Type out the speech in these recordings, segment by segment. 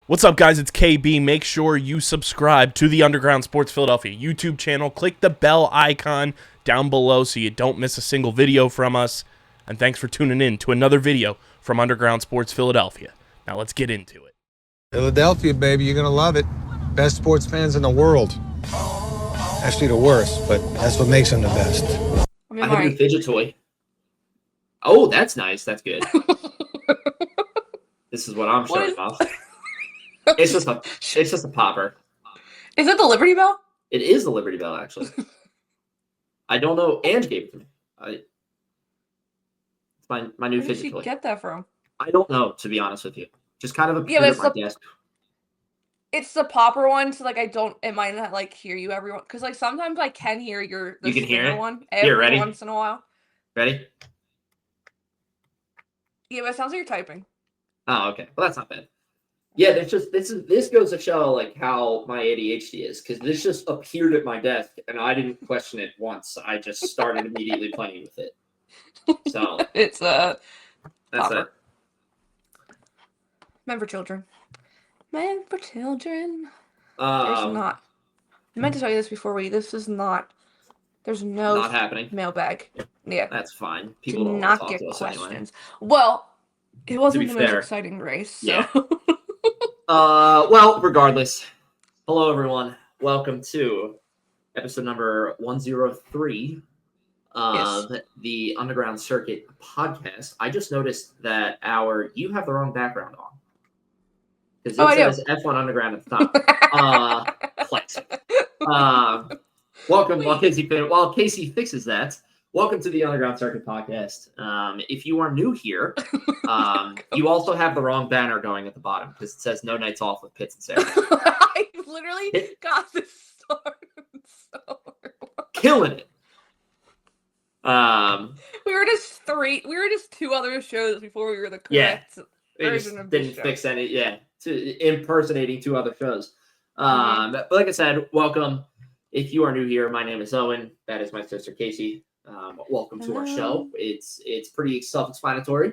What's up, guys? It's KB. Make sure you subscribe to the Underground Sports Philadelphia YouTube channel. Click the bell icon down below so you don't miss a single video from us. And thanks for tuning in to another video from Underground Sports Philadelphia. Now let's get into it. Philadelphia, baby, you're gonna love it. Best sports fans in the world. Actually, the worst, but that's what makes them the best. I have a fidget toy. Oh, that's nice. That's good. This is what I'm showing off. It's just a popper. Is it the Liberty Bell? It is the Liberty Bell, actually. I don't know. Ange gave it to me. It's my new Where did fidget she toy. get that from? I don't know, to be honest with you. Just kind of appeared but at my desk. It's the popper one, so it might not hear you everyone, because sometimes I can hear the You can hear it? one Here, ready? once in a while. Ready? Yeah, but it sounds like you're typing. Oh, okay. Well, that's not bad. Yeah, this goes to show how my ADHD is, because this just appeared at my desk and I didn't question it once. I just started immediately playing with it. So It's that's popper. it. Meant for children. Meant for children. There's Um, not. I meant to tell you this before this is not. There's no not happening. mailbag. Yeah. That's fine. Do People don't not talk get to us questions. anyway. Well, it wasn't be the most fair. exciting race. So. Yeah. Well, regardless. Hello, everyone. Welcome to episode number 103 of the Underground Circuit podcast. I just noticed that you have the wrong background on. Because it says F1 Underground at the top. Classic. Welcome, while Casey fixes that, welcome to the Underground Circuit podcast. If you are new here, you also have the wrong banner going at the bottom because it says No Nights Off with Pitts and Sarah. I literally got this started so Killing it. we were just two other shows before we were the correct They version just of the didn't show. fix any, to impersonating two other shows. But like I said, welcome. If you are new here, my name is Owen. That is my sister Casey. Welcome to our show. It's pretty self-explanatory.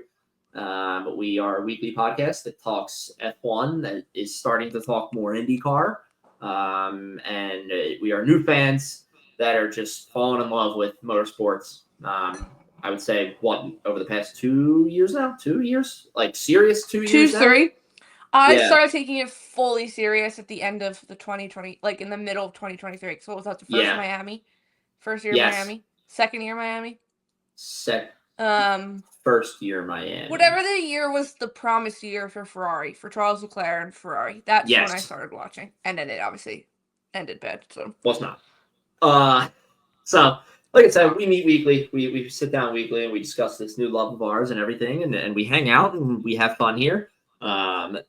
We are a weekly podcast that talks F1, that is starting to talk more IndyCar. And we are new fans that are just falling in love with motorsports. I would say, over the past 2 years now? 2 years? Serious 2 years now? 3. I started taking it fully serious at the end of the 2020, in the middle of 2023. So was that the first Miami? First year Miami? Second year Miami? First year Miami. Whatever the year was the promised year for Ferrari, for Charles Leclerc and Ferrari. That's when I started watching. And then it obviously ended bad. So was not. So like I said, we meet weekly. We sit down weekly and we discuss this new love of ours and everything, and we hang out and we have fun here.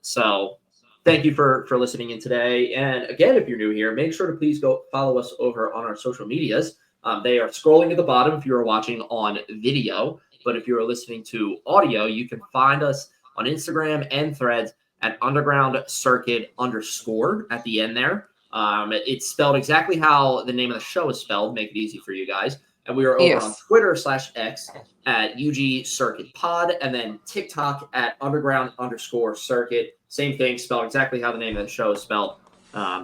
So thank you for listening in today. And again, if you're new here, make sure to please go follow us over on our social medias. They are scrolling at the bottom if you are watching on video, but if you are listening to audio, you can find us on Instagram and Threads at Underground Circuit _ at the end there. It's spelled exactly how the name of the show is spelled. Make it easy for you guys. And we are over on Twitter /X at UG Circuit Pod, and then TikTok at Underground _ Circuit. Same thing, spelled exactly how the name of the show is spelled.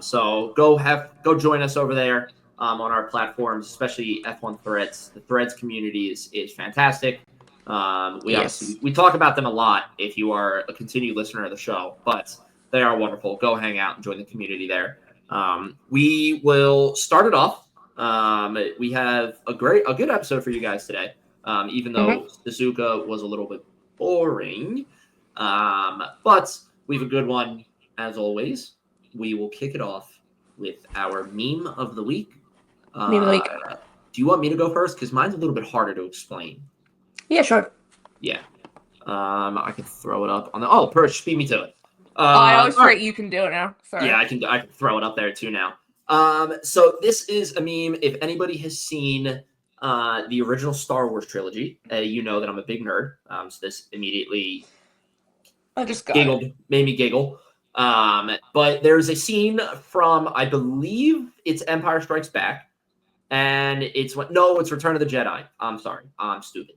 So go join us over there on our platforms, especially F1 Threads. The Threads community is fantastic. We talk about them a lot if you are a continued listener of the show, but they are wonderful. Go hang out and join the community there. We will start it off. We have a good episode for you guys today. Even though Suzuka was a little bit boring, but we have a good one as always. We will kick it off with our meme of the week. Meme of the week. Do you want me to go first? Because mine's a little bit harder to explain. Yeah, sure. Yeah. I can throw it up on the. Oh, Perch, beat me to it. I always forget you can do it now. Sorry. Yeah, I can throw it up there too now. So this is a meme. If anybody has seen the original Star Wars trilogy, you know that I'm a big nerd. So this immediately made me giggle. But there's a scene from, I believe it's Empire Strikes Back, and it's Return of the Jedi. I'm sorry, I'm stupid.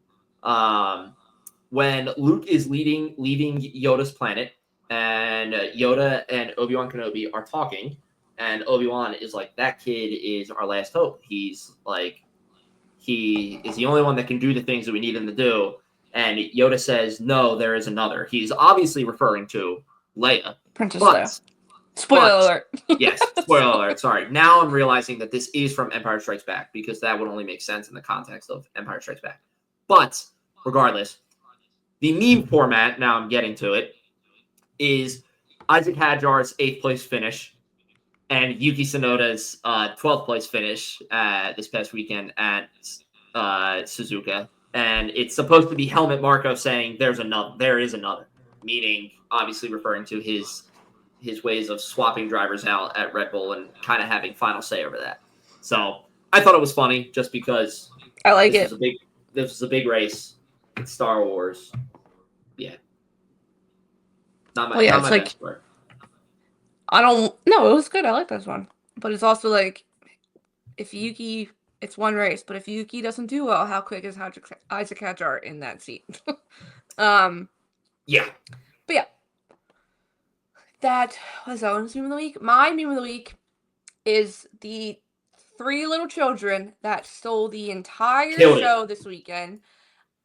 When Luke is leaving Yoda's planet, and Yoda and Obi-Wan Kenobi are talking, and Obi-Wan is like, that kid is our last hope. He's like, he is the only one that can do the things that we need him to do. And Yoda says, no, there is another. He's obviously referring to Leia. Princess Leia. Spoiler alert. Yes, spoiler alert. Sorry. Now I'm realizing that this is from Empire Strikes Back, because that would only make sense in the context of Empire Strikes Back. But regardless, the meme format, now I'm getting to it, is Isaac Hadjar's 8th place finish and Yuki Tsunoda's 12th place finish this past weekend at Suzuka. And it's supposed to be Helmut Marko saying there is another, meaning obviously referring to his ways of swapping drivers out at Red Bull and kind of having final say over that. So I thought it was funny just because I like it. This was a big race. It's Star Wars. Yeah. Not my best work. I don't know. It was good. I like this one. But it's also like, if Yuki, it's one race, but if Yuki doesn't do well, how quick is Isaac Hadjar in that seat? Yeah. But yeah. That was Owen's meme of the week. My meme of the week is the 3 little children that stole the entire show this weekend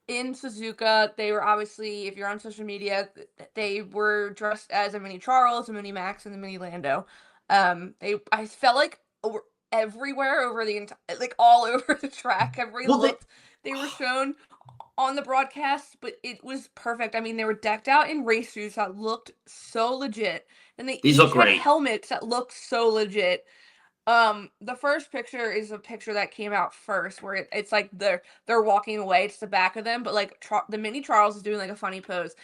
in Suzuka. They were obviously, if you're on social media, they were dressed as a mini Charles, a mini Max, and a mini Lando. I felt like everywhere over the entire, like all over the track, they were shown on the broadcast, but it was perfect. I mean, they were decked out in race suits that looked so legit, and they each had helmets that looked so legit. The first picture is a picture that came out first, where it's like they're walking away. It's the back of them, but like the mini Charles is doing like a funny pose.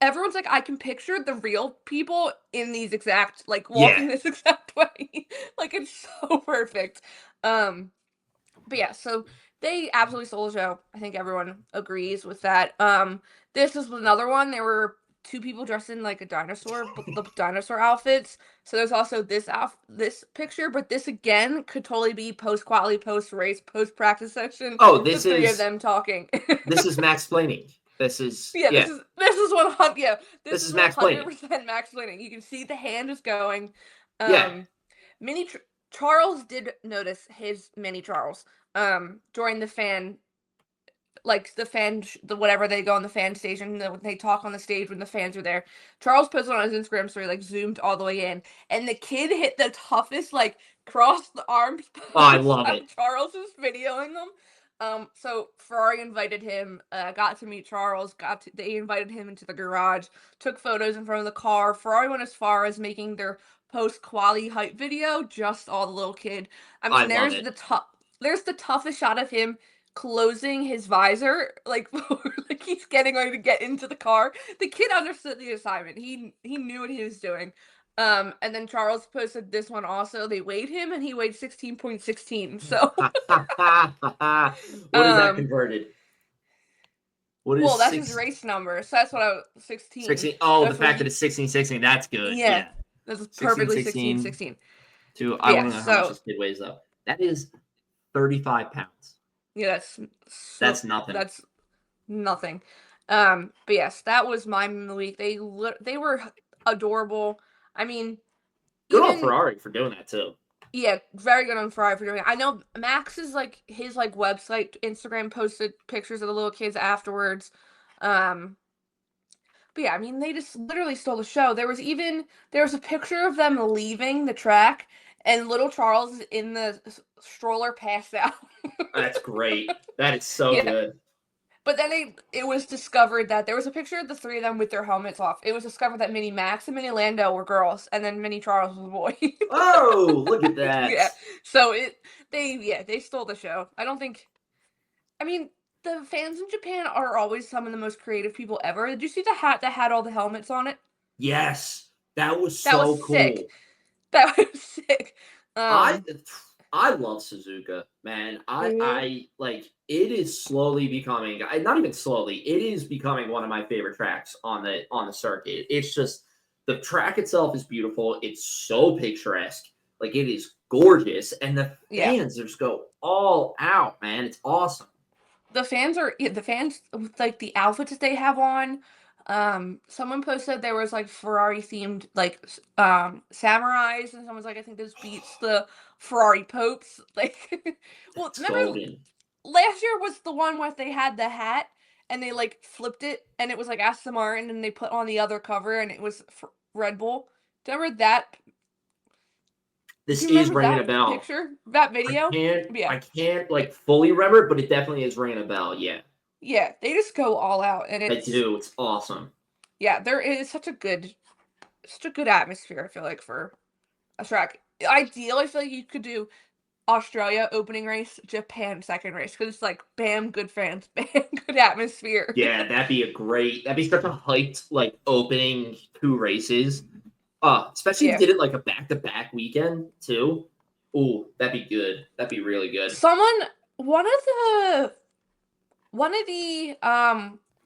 Everyone's like, I can picture the real people in these exact, like, walking this exact way. Like, it's so perfect. But yeah, so they absolutely stole the show. I think everyone agrees with that. This is another one. There were 2 people dressed in like a dinosaur, the dinosaur outfits. So there's also this picture, but this again could totally be post-quality, post-race, post-practice section. Oh, this the 3 of them talking. This is Max-plaining. This is this is 100. Yeah, this is Max-plaining. 100% Max-plaining. You can see the hand is going. Mini Charles did notice his mini Charles during the fan, like whatever they go on the fan station, they talk on the stage when the fans are there. Charles posted on his Instagram story, like zoomed all the way in, and the kid hit the toughest, like, cross the arms pose. Oh, I love it. Charles is videoing them. So Ferrari invited him, got to meet Charles, they invited him into the garage, took photos in front of the car. Ferrari went as far as making their post-quali hype video, just all the little kid. I mean, there's the toughest shot of him closing his visor, like he's getting ready to get into the car. The kid understood the assignment. He knew what he was doing. And then Charles posted this one also. They weighed him, and he weighed 16.16. So what is that converted? Well, that's his race number. So that's what I was 16. 16. Oh, the fact that it's 16.16. That's good. Yeah. That's perfectly 16.16. I want to know how much this kid weighs though. That is 35 pounds. Yeah, that's nothing. That's nothing. But yes, that was my meme of the week. They were adorable. I mean, good on Ferrari for doing that too. Yeah, very good on Ferrari for doing it. I know Max's his website, Instagram posted pictures of the little kids afterwards. But yeah, I mean, they just literally stole the show. There was a picture of them leaving the track, and little Charles in the stroller passed out. That's great. That is so good. But then it was discovered that there was a picture of the 3 of them with their helmets off. It was discovered that Mini Max and Mini Lando were girls, and then Mini Charles was a boy. Oh, look at that. Yeah. So they stole the show. I mean, the fans in Japan are always some of the most creative people ever. Did you see the hat that had all the helmets on it? Yes. That was so cool. Sick. That was sick. I love Suzuka, man. I like, it is slowly becoming, not even slowly, it is becoming one of my favorite tracks on the circuit. It's just, the track itself is beautiful. It's so picturesque. Like, it is gorgeous. And the fans just go all out, man. It's awesome. The fans, like, the outfits that they have on, Someone posted there was like Ferrari themed like samurais, and someone's like, I think this beats the Ferrari popes. Like, well, remember Golden. last year was the one where they had the hat and they like flipped it and it was like Aston Martin, and they put on the other cover and it was Red Bull. Do you remember that? This Do you is remember ringing a that bell. picture, that video? I can't like fully remember it, but it definitely is ringing a bell. Yeah, Yeah, they just go all out, and I do. It's awesome. Yeah, there is such a good atmosphere, I feel like, for a track. Ideally, I feel like you could do Australia opening race, Japan second race, because it's like, bam, good fans, bam, good atmosphere. Yeah, that'd be such a hyped like opening 2 races. Especially if you did it like a back-to-back weekend too. Ooh, that'd be good. That'd be really good. One of the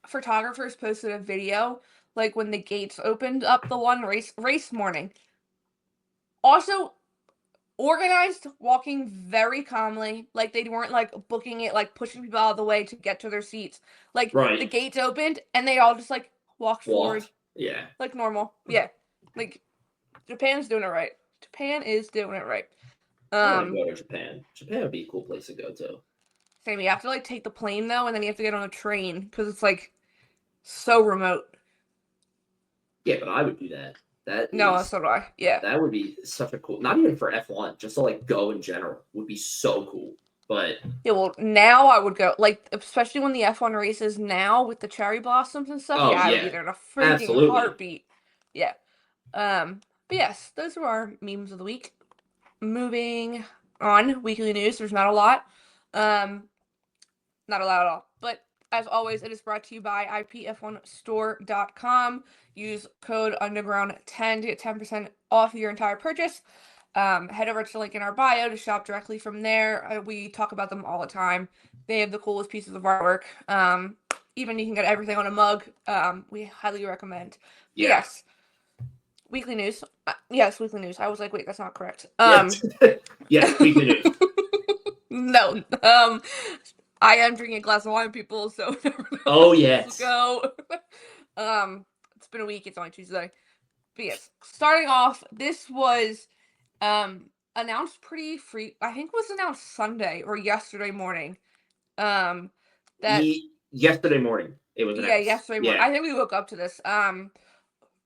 photographers posted a video like when the gates opened up the one race morning. Also organized, walking very calmly, like they weren't like booking it, like pushing people out of the way to get to their seats. Like the gates opened and they all just like walked forward. Yeah. Like normal. Yeah. Like Japan's doing it right. Japan is doing it right. I want to go to Japan. Japan would be a cool place to go to. Same. You have to like take the plane though, and then you have to get on a train because it's like so remote. Yeah, but I would do that. So do I. Yeah. That would be such a cool. Not even for F1, just to like go in general would be so cool. But yeah, well, now I would go, like, especially when the F1 races now with the cherry blossoms and stuff. I would be there in a freaking heartbeat. Yeah. But yes, those are our memes of the week. Moving on, weekly news. There's not a lot. Not a lot at all. But as always, it is brought to you by IPF1Store.com. Use code UNDERGROUND10 to get 10% off your entire purchase. Head over to the link in our bio to shop directly from there. We talk about them all the time. They have the coolest pieces of artwork. Even you can get everything on a mug. We highly recommend. Yeah. Yes. Weekly news. Yes, weekly news. I was like, wait, that's not correct. Yes, weekly news. No. I am drinking a glass of wine, people, so oh yes. Let's go. It's been a week, it's only Tuesday. But yes, starting off, this was announced pretty I think it was announced Sunday or yesterday morning. Yesterday morning it was announced. Yeah, yesterday morning. I think we woke up to this. Ryo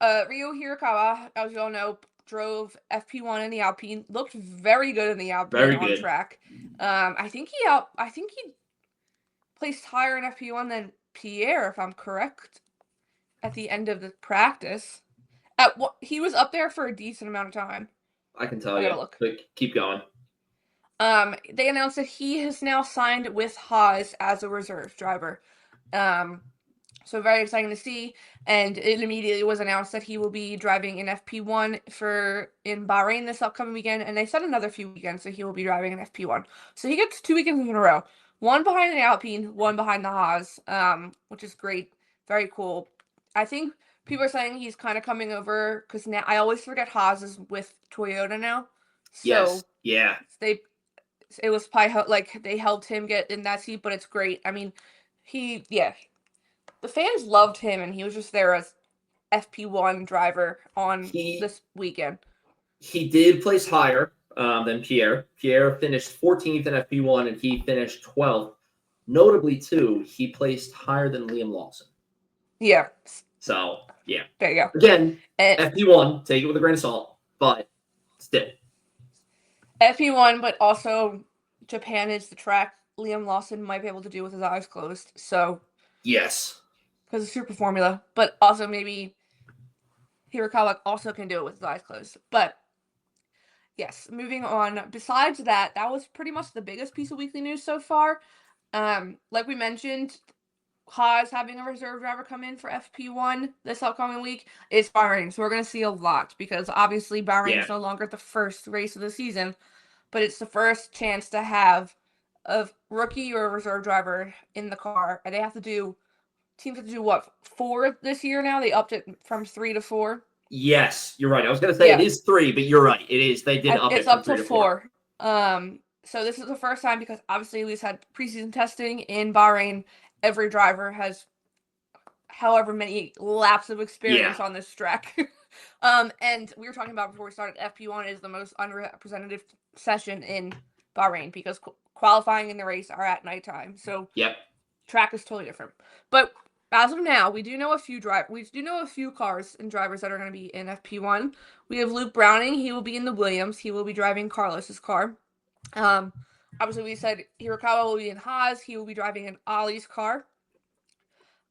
Hirakawa, as you all know, drove FP1 in the Alpine. Looked very good in the Alpine on track. I think he placed higher in FP1 than Pierre, if I'm correct, at the end of the practice. He was up there for a decent amount of time. I can tell you. Look. But keep going. They announced that he has now signed with Haas as a reserve driver. So very exciting to see. And it immediately was announced that he will be driving in FP1 in Bahrain this upcoming weekend. And they said another few weekends that he will be driving in FP1. So he gets 2 weekends in a row. One behind the Alpine, one behind the Haas, which is great. Very cool. I think people are saying he's kind of coming over because now I always forget Haas is with Toyota now. So yes. Yeah. It was probably like they helped him get in that seat, but it's great. I mean, the fans loved him, and he was just there as FP1 driver on this weekend. He did place higher than Pierre. Pierre finished 14th in FP1, and he finished 12th. Notably, too, he placed higher than Liam Lawson. Yeah. So, yeah. There you go. Again, FP1, take it with a grain of salt, but still. FP1, but also Japan is the track Liam Lawson might be able to do with his eyes closed. So yes, because it's super formula, but also maybe Hirakawa also can do it with his eyes closed. But yes, moving on. Besides that, that was pretty much the biggest piece of weekly news so far. Like we mentioned, Haas having a reserve driver come in for FP1 this upcoming week is Bahrain. So we're going to see a lot because obviously Bahrain is no longer the first race of the season, but it's the first chance to have a rookie or a reserve driver in the car. And teams have to do what, 4 this year now? They upped it from 3 to 4. Yes, you're right. I was going to say it is 3, but you're right. It is. They did up it. It's up to 4. So this is the first time because obviously we've had preseason testing in Bahrain. Every driver has however many laps of experience on this track. And we were talking about before we started, FP1 is the most unrepresentative session in Bahrain because qualifying in the race are at nighttime. So track is totally different. But as of now, we do know a few cars and drivers that are going to be in FP1. We have Luke Browning. He will be in the Williams. He will be driving Carlos's car. Obviously, we said Hirakawa will be in Haas. He will be driving in Ollie's car.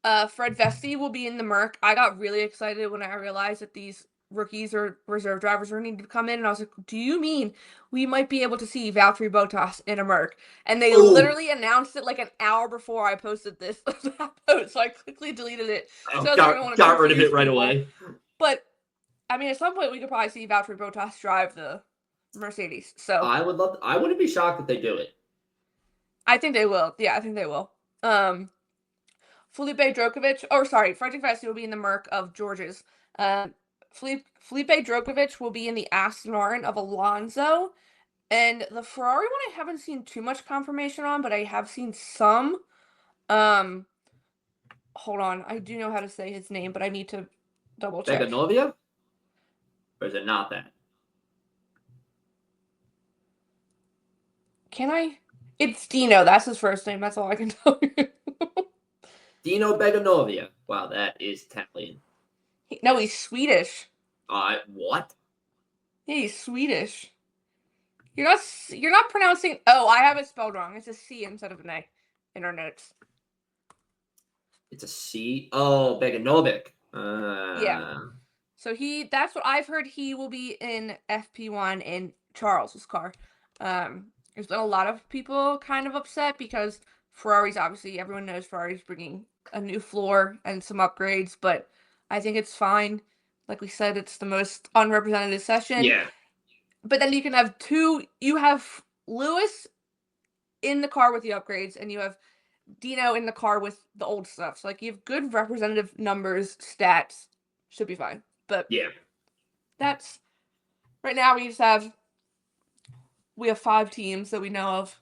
Fred Vesti will be in the Merc. I got really excited when I realized that these rookies or reserve drivers were needing to come in, and I was like, do you mean we might be able to see Valtteri Bottas in a Merc? And they literally announced it like an hour before I posted this post, so I quickly deleted it. Got rid of it right away. But, I mean, at some point we could probably see Valtteri Bottas drive the Mercedes. So I wouldn't be shocked if they do it. I think they will. Yeah, I think they will. Felipe Frederick Vesti will be in the Merc of George's. Felipe Drogovic will be in the Aston Martin of Alonso. And the Ferrari one I haven't seen too much confirmation on, but I have seen some. Hold on. I do know how to say his name, but I need to double check. Beganovia? Or is it not that? Can I? It's Dino. That's his first name. That's all I can tell you. Dino Beganovia. Wow, that is Italian. No, he's Swedish. What? Yeah, he's Swedish. You're not pronouncing. Oh, I have it spelled wrong. It's a C instead of an A in our notes. It's a C. Oh, Beganovic. Yeah. So that's what I've heard. He will be in FP1 in Charles's car. There's been a lot of people kind of upset because Ferrari's obviously, everyone knows Ferrari's bringing a new floor and some upgrades, but I think it's fine. Like we said, it's the most unrepresented session. Yeah. But then you can have you have Lewis in the car with the upgrades, and you have Dino in the car with the old stuff. So, like, you have good representative numbers, stats. Should be fine. But yeah, that's right now we have 5 teams that we know of.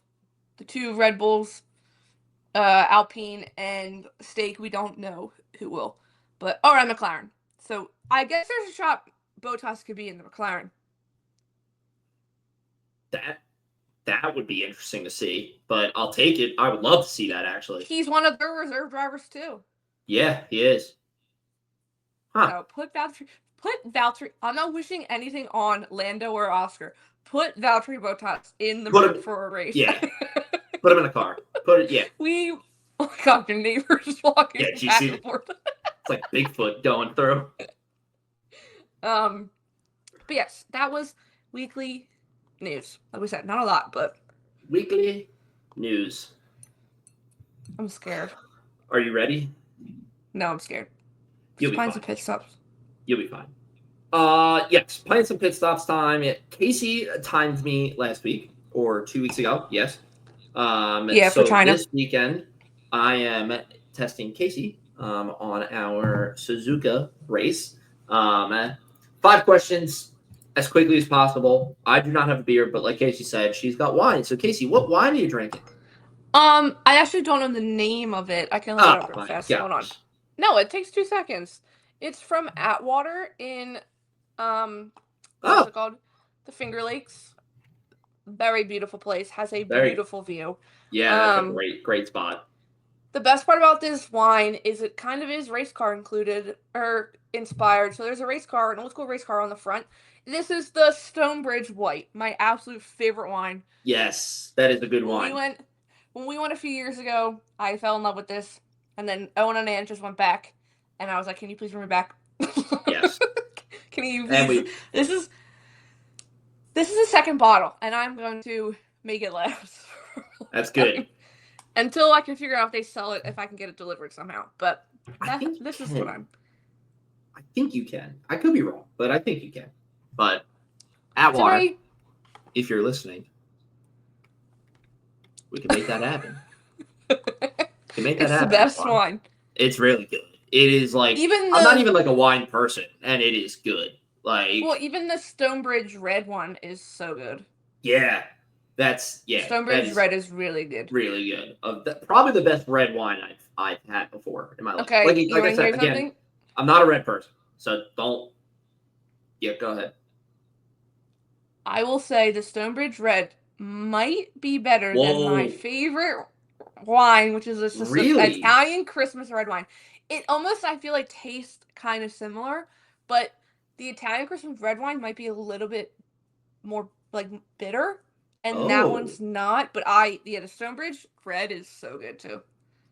The 2 Red Bulls, Alpine, and Stake. We don't know who will. But and McLaren. So I guess there's a shot Bottas could be in the McLaren. That would be interesting to see, but I'll take it. I would love to see that, actually. He's one of their reserve drivers too. Yeah, he is. Huh. So put Valtteri. I'm not wishing anything on Lando or Oscar. Put Valtteri Bottas in the Merc for a race. Yeah. Put him in a car. Oh my God, your neighbor's walking back and forth. It's like Bigfoot going through. But yes, that was weekly news. Like we said, not a lot, but weekly news. I'm scared. Are you ready? No, I'm scared. You'll be fine. Some pit stops. You'll be fine. Yes, playing some pit stops time. Casey timed me last week or 2 weeks ago. Yes. For China. This weekend, I am testing Casey on our Suzuka race. 5 questions as quickly as possible. I do not have a beer, but like Casey said, she's got wine. So Casey, what wine are you drinking? I actually don't know the name of it. I can look it up real fast. Hold on. No, it takes 2 seconds. It's from Atwater in what's it called? The Finger Lakes. Very beautiful place. Has a beautiful view. Yeah, that's a great spot. The best part about this wine is it kind of is race car included or inspired. So there's a race car, an old school race car on the front. This is the Stonebridge White, my absolute favorite wine. Yes, that is a good wine. When we went a few years ago, I fell in love with this, and then Owen and Ann just went back, and I was like, "Can you please bring me back?" Yes. Can you? Please? This is the second bottle, and I'm going to make it last. That's good. Until I can figure out if they sell it, if I can get it delivered somehow. But this is what I think you can. I could be wrong, but I think you can. But Atwater, if you're listening, we can make that happen. It's the best wine. It's really good. It is like I'm not even like a wine person, and it is good. Like, well, even the Stonebridge red one is so good. Yeah, That's that Stonebridge is Red is really good. really good. Probably the best red wine I've had before in my life. Okay, Like you I want to said, hear again, something? I'm not a red person, so don't. Yeah, go ahead. I will say the Stonebridge Red might be better than my Whoa. favorite wine, which is just an Really? Italian Christmas red wine. It almost, I feel like, tastes kind of similar, but the Italian Christmas red wine might be a little bit more like bitter, and that Oh, one's not. But the Stonebridge Red is so good too.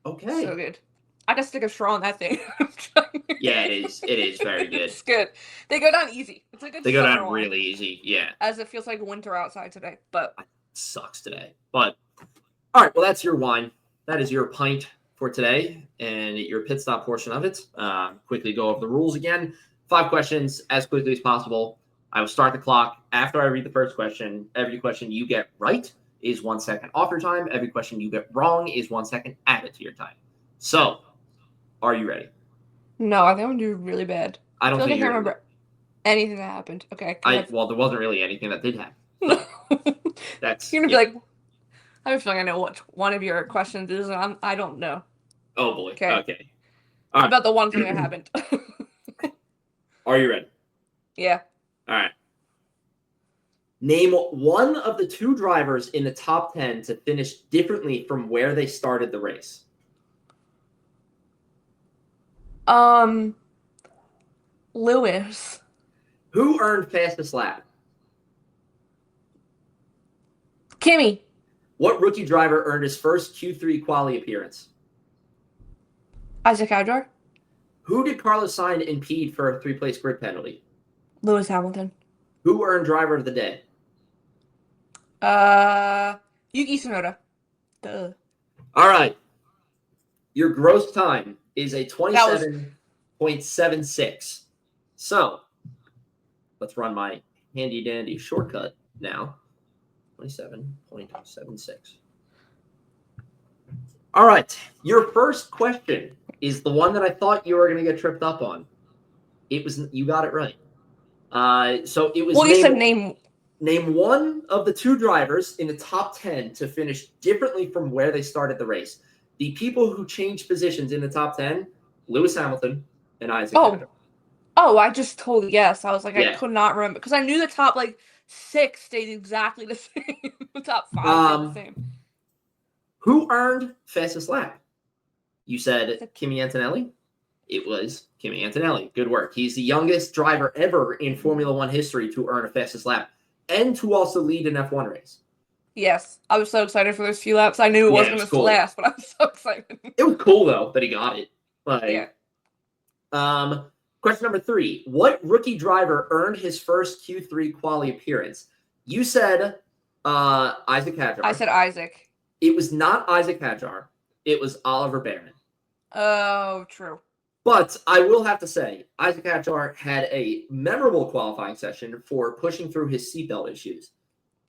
okay. So good. I gotta stick a straw on that thing. Yeah, it is. It is very good. It's good. They go down easy. It's a good They go summer down wine, really easy. Yeah, as it feels like winter outside today. But it sucks today. But all right, well, that's your wine. That is your pint for today and your pit stop portion of it. Quickly go over the rules again. 5 questions as quickly as possible. I will start the clock after I read the first question. Every question you get right is 1 second off your time. Every question you get wrong is 1 second added to your time. So, are you ready? no, I think I'm gonna do really bad. I don't feel like think I you're can't gonna remember anything that happened. Okay. go ahead. well, there wasn't really anything that did happen. So that's You're gonna be like, I have a feeling I know what one of your questions is, and I don't know. oh boy. Okay. Okay. All right. About the one thing that happened. Are you ready? Yeah. All right. Name one of the 2 drivers in the top 10 to finish differently from where they started the race. Lewis. Who earned fastest lap? Kimmy. What rookie driver earned his first Q3 quali appearance? Isaac Hadjar. Who did Carlos Sainz impede for a 3-place grid penalty? Lewis Hamilton. Who earned driver of the day? Yuki Tsunoda. Duh. All right. Your gross time is a 27.76. So, let's run my handy dandy shortcut now. 27.76. All right. Your first question is the one that I thought you were going to get tripped up on. You got it right. So it was. Well, you said name one of the 2 drivers in the top 10 to finish differently from where they started the race. The people who changed positions in the top 10, Lewis Hamilton and Isaac Hadjar. Oh, I just told yes. I was like, Yeah. I could not remember because I knew the top 6 stayed exactly the same. The top 5 stayed the same. Who earned fastest lap? You said Kimi Antonelli. It was Kimi Antonelli. Good work. He's the youngest driver ever in Formula One history to earn a fastest lap and to also lead an F1 race. Yes, I was so excited for those few laps. I knew it wasn't going to last, but I was so excited. It was cool though that he got it. Yeah. Question number 3: what rookie driver earned his first Q3 quali appearance? You said Isaac Hadjar. I said Isaac. It was not Isaac Hadjar. It was Oliver Behrman. Oh, true. But I will have to say, Isaac Hadjar had a memorable qualifying session for pushing through his seatbelt issues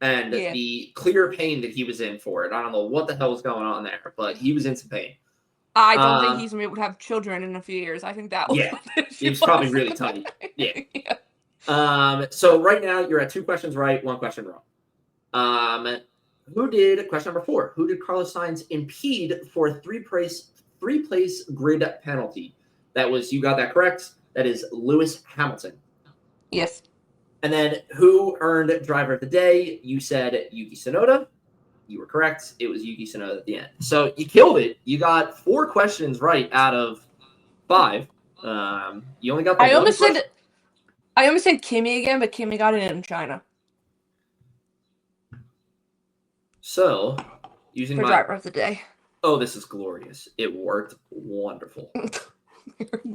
and the clear pain that he was in for it. I don't know what the hell was going on there, but he was in some pain. I don't think he's going to be able to have children in a few years. I think that was it's probably really tight. Yeah. So right now you're at 2 questions right, 1 question wrong. Question number 4, who did Carlos Sainz impede for a 3-place grid penalty? That was, you got that correct. That is Lewis Hamilton. Yes. And then who earned driver of the day? You said Yuki Tsunoda. You were correct. It was Yuki Tsunoda at the end. So you killed it. You got 4 questions right out of 5. You only got the I almost said Kimmy again, but Kimmy got it in China. So using for my driver of the day. Oh, this is glorious. It worked wonderful.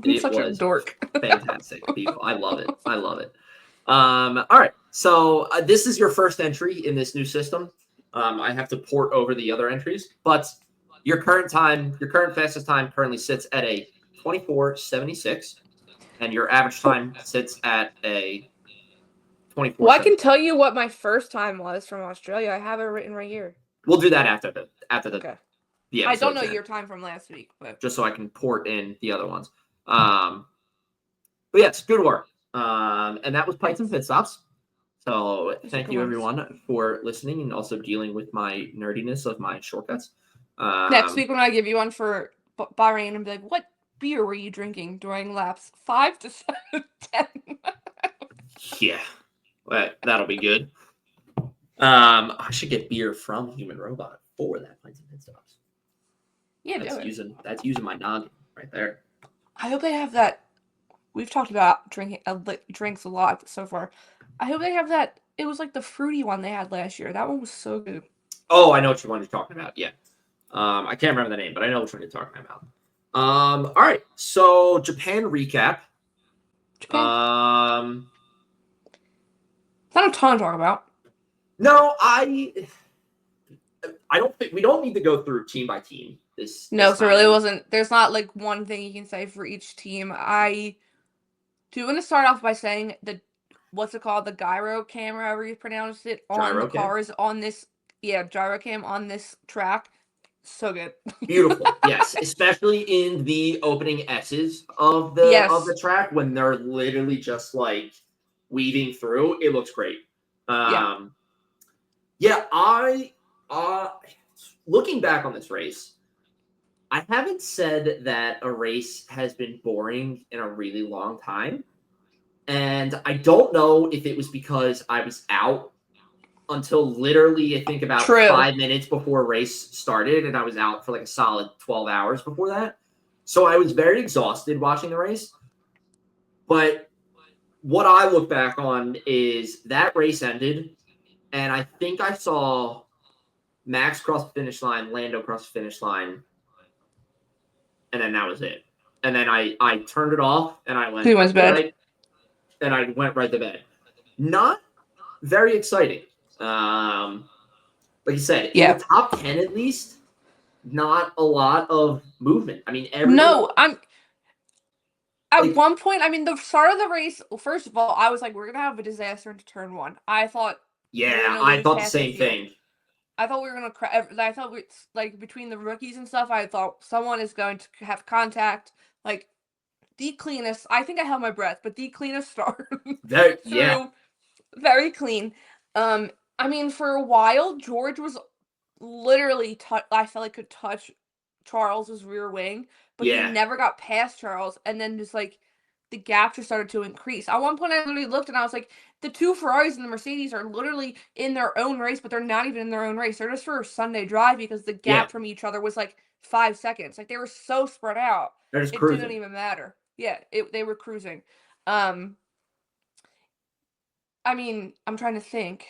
You're such a dork. Fantastic, people. I love it. I love it. All right. So this is your first entry in this new system. I have to port over the other entries, but your current fastest time currently sits at a 24:76, and your average time sits at a 24. Well, I can tell you what my first time was from Australia. I have it written right here. We'll do that after the Okay. Yeah, I don't know your time from last week, but just so I can port in the other ones. But yes, good work. And that was Pints and Pit Stops. So Those are thank good you, ones. everyone, for listening and also dealing with my nerdiness of my shortcuts. Next week when I give you one for Bahrain and be like, what beer were you drinking during laps 5 to 10? Yeah, that'll be good. I should get beer from Human Robot for that Pints and Pit Stops. Yeah, do it. That's using my noggin right there. I hope they have that. We've talked about drinking drinks a lot so far. I hope they have that. It was like the fruity one they had last year. That one was so good. Oh, I know which one you're talking about. Yeah. I can't remember the name, but I know which one you're talking about. All right. So Japan recap. Japan. Not a ton to talk about. No, I don't think we don't need to go through team by team. No, so really wasn't. There's not like one thing you can say for each team. I do want to start off by saying that what's it called, the gyro cam, however you pronounced it, on the cars on this, gyro cam on this track, so good. Beautiful, yes, especially in the opening S's of the track when they're literally just like weaving through. It looks great. I looking back on this race, I haven't said that a race has been boring in a really long time. And I don't know if it was because I was out until literally, I think, about 5 minutes before race started. And I was out for like a solid 12 hours before that. So I was very exhausted watching the race. But what I look back on is that race ended. And I think I saw Max cross the finish line, Lando cross the finish line. And then that was it. And then I turned it off and I went, right, and I went right to bed. Not very exciting. Like you said, in the top 10 at least, not a lot of movement. I mean, at one point, I mean, the start of the race, first of all, I was like, we're going to have a disaster into turn 1. I thought. Yeah, I thought the same thing. I thought we were going to crash. I thought like between the rookies and stuff, I thought someone is going to have contact. Like the cleanest. I think I held my breath, but the cleanest start. Very clean. I mean, for a while, George was literally I felt like could touch Charles's rear wing, but he never got past Charles, and then just like the gap just started to increase. At one point, I literally looked and I was like, the two Ferraris and the Mercedes are literally in their own race, but they're not even in their own race. They're just for a Sunday drive because the gap from each other was like 5 seconds. Like they were so spread out. It didn't even matter. Yeah, they were cruising. I mean, I'm trying to think.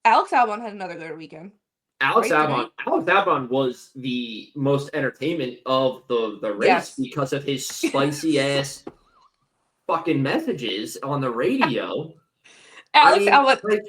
Alex Albon had another good weekend. Alex Albon was the most entertainment of the race because of his spicy ass fucking messages on the radio. Albon.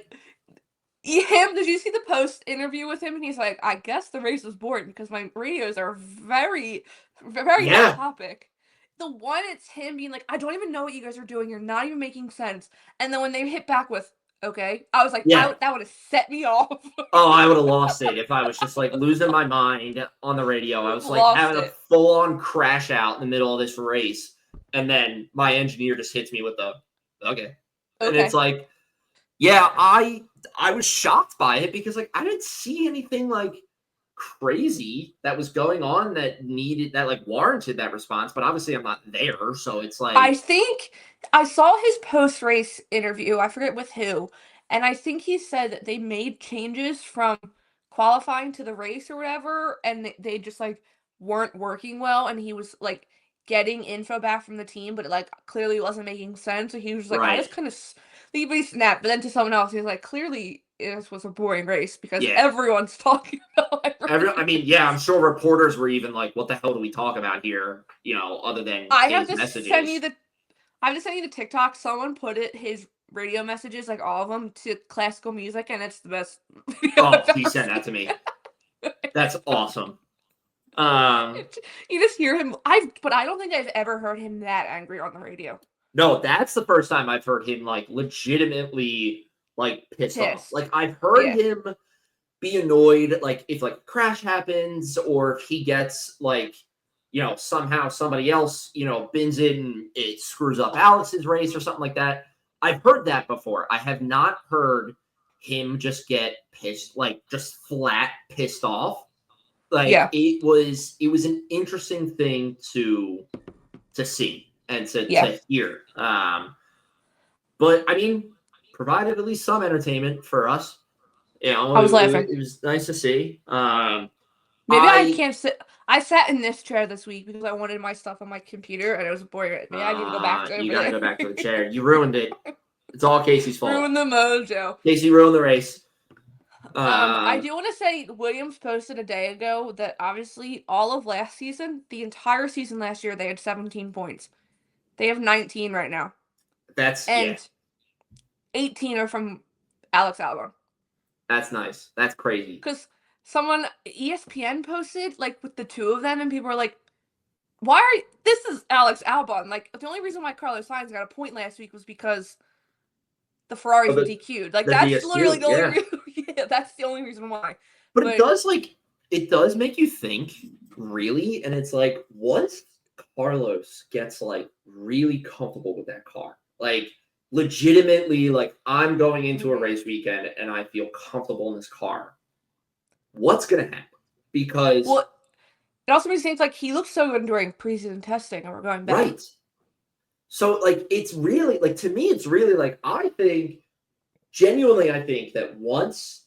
Did you see the post interview with him? And he's like, I guess the race was boring because my radios are very, very off topic. The one, it's him being like, I don't even know what you guys are doing. You're not even making sense. And then when they hit back with, okay, I was like, that would have set me off. Oh, I would have lost it if I was just like losing my mind on the radio. I was like having a full-on crash out in the middle of this race. And then my engineer just hits me with the, okay. And it's like, I was shocked by it because like I didn't see anything like crazy that was going on that warranted that response, but obviously I'm not there, so it's like I think I saw his post-race interview, I forget with who, and I think he said that they made changes from qualifying to the race or whatever, and they just like weren't working well, and he was like getting info back from the team, but it like clearly wasn't making sense, so he was like, I just kind of he snapped, but then to someone else, he was like, clearly this was a boring race because everyone's talking about it. I mean, I'm sure reporters were even like, what the hell do we talk about here? You know, other than I have to send you the TikTok. Someone put his radio messages, like all of them, to classical music, and it's the best. Please send that to me. That's awesome. You just hear him. But I don't think I've ever heard him that angry on the radio. No, that's the first time I've heard him like legitimately like pissed off. Like I've heard him be annoyed, like if like a crash happens or if he gets like, you know, somehow somebody else, you know, bins it and it screws up Alex's race or something like that. I've heard that before. I have not heard him just get pissed, like just flat pissed off. Like Yeah. it was an interesting thing to see and to hear. But I mean, provided at least some entertainment for us. You know, I was laughing. It was nice to see. Maybe I can't sit. I sat in this chair this week because I wanted my stuff on my computer and it was boring. Maybe I need to go back to You gotta go back to the chair. You ruined it. It's all Casey's fault. Ruined the mojo. Casey ruined the race. I do want to say Williams posted a day ago that obviously all of last season, the entire season last year, they had 17 points. They have 19 right now. And 18 are from Alex Albon. That's nice. That's crazy. Because ESPN posted, like, with the two of them, and people were like, this is Alex Albon. Like, the only reason why Carlos Sainz got a point last week was because the Ferraris were DQ'd. Like, that's DSQ, literally the only reason. Yeah, that's the only reason why. But it does make you think, really, and it's like, once Carlos gets, like, really comfortable with that car, like, legitimately, like, I'm going into a race weekend and I feel comfortable in this car, what's going to happen? Because it also makes it seem like he looks so good during preseason testing and we're going back. Right. So, like, it's really, like, to me, it's really, like, genuinely, I think that once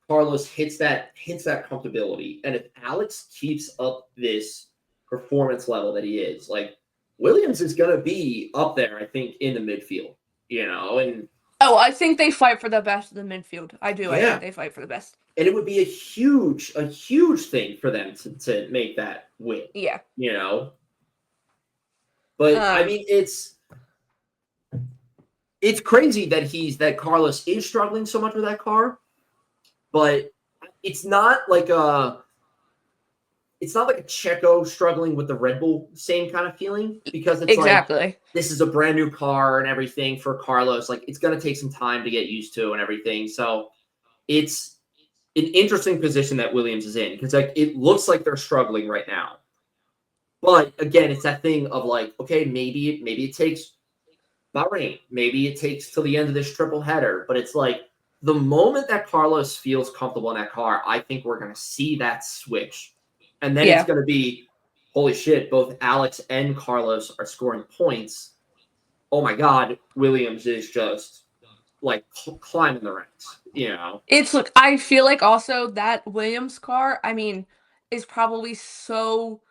Carlos hits that comfortability, and if Alex keeps up this performance level that he is, like, Williams is going to be up there, I think, in the midfield, you know, and I think they fight for the best in the midfield. I do. Yeah. I think they fight for the best. And it would be a huge thing for them to make that win. Yeah. You know? But I mean, it's crazy that Carlos is struggling so much with that car, but it's not like a Checo struggling with the Red Bull same kind of feeling, because it's like, this is a brand new car and everything for Carlos. Like, it's going to take some time to get used to and everything. So it's an interesting position that Williams is in, because, like, it looks like they're struggling right now. But again, it's that thing of, like, okay, maybe it takes Bahrain, maybe it takes till the end of this triple header. But it's like, the moment that Carlos feels comfortable in that car, I think we're going to see that switch. And then it's going to be, holy shit, both Alex and Carlos are scoring points. Oh my God, Williams is just, like, climbing the ranks, you know? I feel like also that Williams car, I mean, is probably so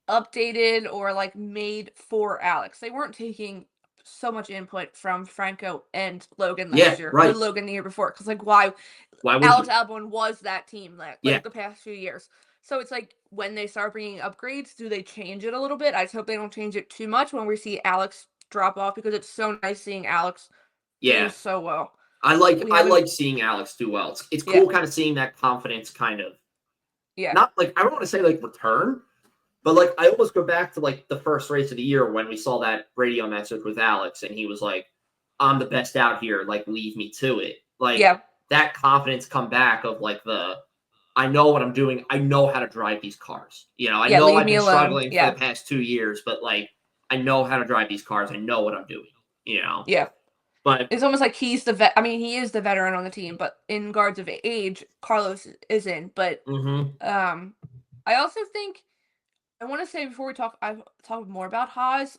updated or, like, made for Alex. They weren't taking so much input from Franco and Logan last year, or Logan the year before. Because, like, why Alex Albon was that team, like, the past few years. So it's like, when they start bringing upgrades, do they change it a little bit? I just hope they don't change it too much when we see Alex drop off, because it's so nice seeing Alex do so well. I like seeing Alex do well. It's cool kind of seeing that confidence kind of. Yeah. Not like, I don't want to say like return, but like I almost go back to like the first race of the year when we saw that radio message with Alex and he was like, I'm the best out here, like leave me to it. Like that confidence come back of like I know what I'm doing. I know how to drive these cars. You know, I know I've been struggling for the past 2 years, but like I know how to drive these cars. I know what I'm doing, you know? Yeah. But it's almost like he's the vet. I mean, he is the veteran on the team, but in regards of age, Carlos isn't. But I also think I want to say before I talk more about Haas,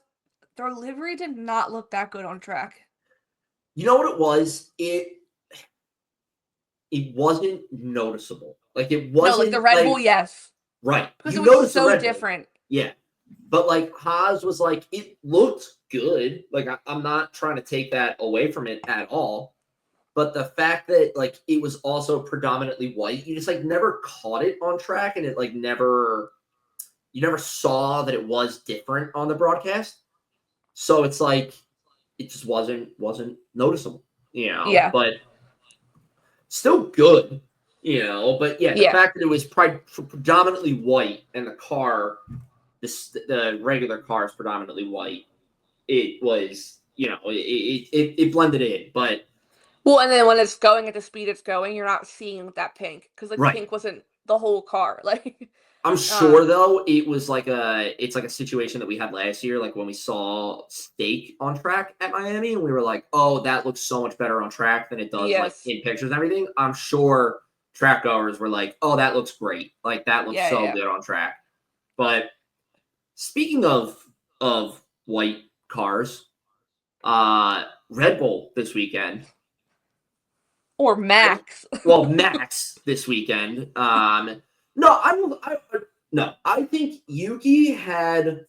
their livery did not look that good on track. You know what it was? It wasn't noticeable. Like it wasn't. No, like the Red Bull, yes. Right. Because it was so different. Yeah. But like Haas was like, it looked good. Like I'm not trying to take that away from it at all. But the fact that like it was also predominantly white, you just like never caught it on track, and it like you never saw that it was different on the broadcast. So it's like it just wasn't noticeable, you know. Yeah. But still good, you know. But the fact that it was predominantly white and the car. The regular car is predominantly white. It was, you know, it blended in, but and then when it's going at the speed it's going, you're not seeing that pink because like the pink wasn't the whole car. Like I'm sure though it was it's like a situation that we had last year, like when we saw Steak on track at Miami, and we were like, "Oh, that looks so much better on track than it does like Yes. in pictures and everything." I'm sure track goers were like, "Oh, that looks great! Like that looks so good on track." But speaking of white cars, Red Bull this weekend. Or Max. Well, Max this weekend. No, I think Yuki had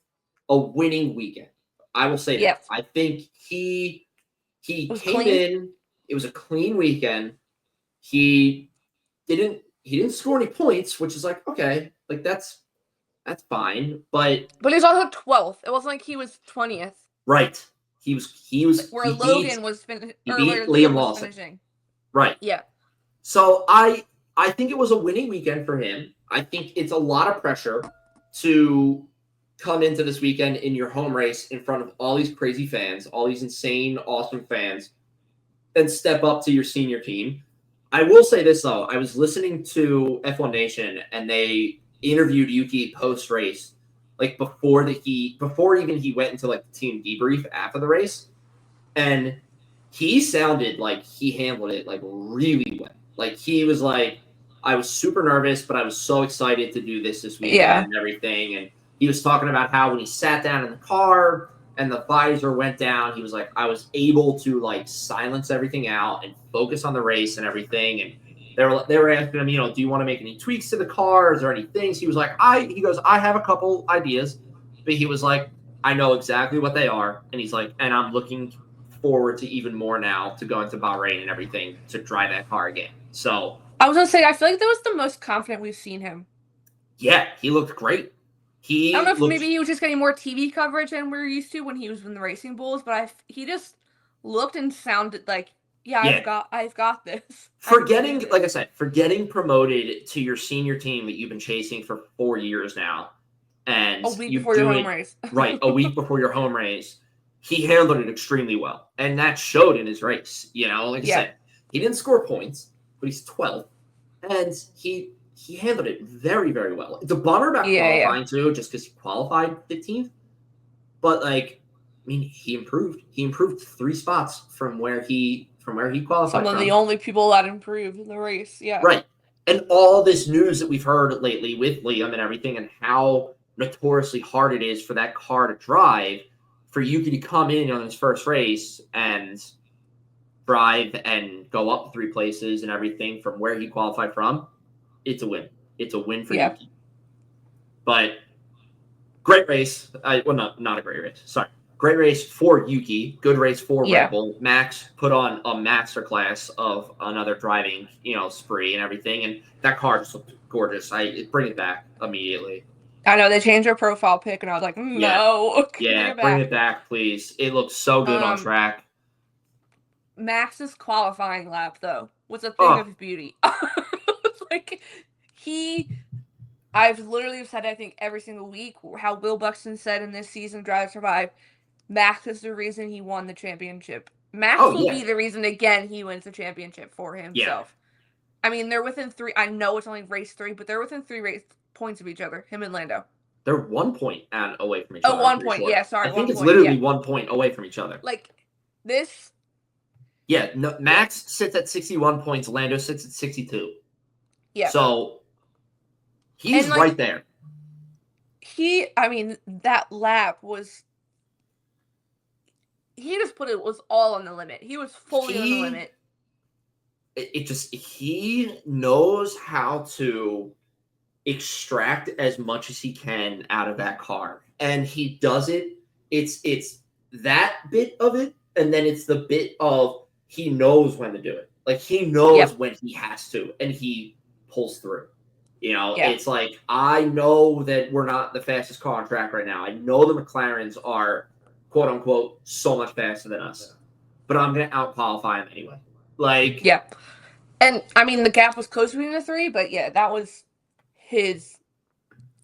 a winning weekend. I will say that. I think he came clean. in. It was a clean weekend. He didn't score any points, which is like, okay, like that's fine. But he was also 12th. It wasn't like he was 20th. Right. He was where Logan was finishing. He beat Liam Lawson. Finishing. Right. Yeah. So I think it was a winning weekend for him. I think it's a lot of pressure to come into this weekend in your home race in front of all these crazy fans, all these insane, awesome fans, and step up to your senior team. I will say this, though. I was listening to F1 Nation, and they interviewed Yuki post-race, like before even he went into like the team debrief after the race, and he sounded like he handled it like really well. Like he was like, I was super nervous, but I was so excited to do this weekend and everything. And he was talking about how when he sat down in the car and the visor went down, he was like, I was able to like silence everything out and focus on the race and everything. And they were asking him, do you want to make any tweaks to the car? Is there any things? He was like, he goes, I have a couple ideas, but he was like, I know exactly what they are. And he's like, and I'm looking forward to even more now to go into Bahrain and everything to drive that car again. So I was gonna say, I feel like that was the most confident we've seen him. Yeah, he looked great. I don't know if maybe he was just getting more TV coverage than we're used to when he was in the Racing Bulls, but he just looked and sounded like, I've got this. Like I said, for getting promoted to your senior team that you've been chasing for 4 years now, and a week before your home race. Right, a week before your home race. He handled it extremely well, and that showed in his race. Like I said, he didn't score points, but he's 12th, and he handled it very, very well. It's a bummer about qualifying too, just because he qualified 15th. But he improved. He improved 3 spots from where he qualified. Some of the only people that improved in the race. Yeah. Right. And all this news that we've heard lately with Liam and everything, and how notoriously hard it is for that car to drive, for Yuki to come in on his first race and drive and go up 3 places and everything from where he qualified from, it's a win. It's a win for Yuki. But great race. Not a great race. Sorry. Great race for Yuki. Good race for Red Bull. Max put on a masterclass of another driving, spree and everything. And that car just looked gorgeous. Bring it back immediately. I know they changed their profile pic, and I was like, no. Yeah, bring it back, please. It looks so good on track. Max's qualifying lap, though, was a thing of beauty. I've literally said, I think, every single week, how Will Buxton said in this season, Drive to Survive, Max is the reason he won the championship. Max will be the reason, again, he wins the championship for himself. Yeah. I mean, they're within 3. I know it's only race 3, but they're within 3 race points of each other, him and Lando. They're 1 point away from each other. 1 point, sure. Sorry. I think it's literally 1 point away from each other. Like, this... Yeah, no, Max sits at 61 points, Lando sits at 62. Yeah. So, he's right there. That lap was... He just was all on the limit. He was fully on the limit. He knows how to extract as much as he can out of that car. And he does it. It's that bit of it, and then it's the bit of he knows when to do it. Like, he knows when he has to, and he pulls through. It's like, I know that we're not the fastest car on track right now. I know the McLarens are, quote unquote, so much faster than us, but I'm going to out-qualify them anyway. And, the gap was close between the 3, but that was his...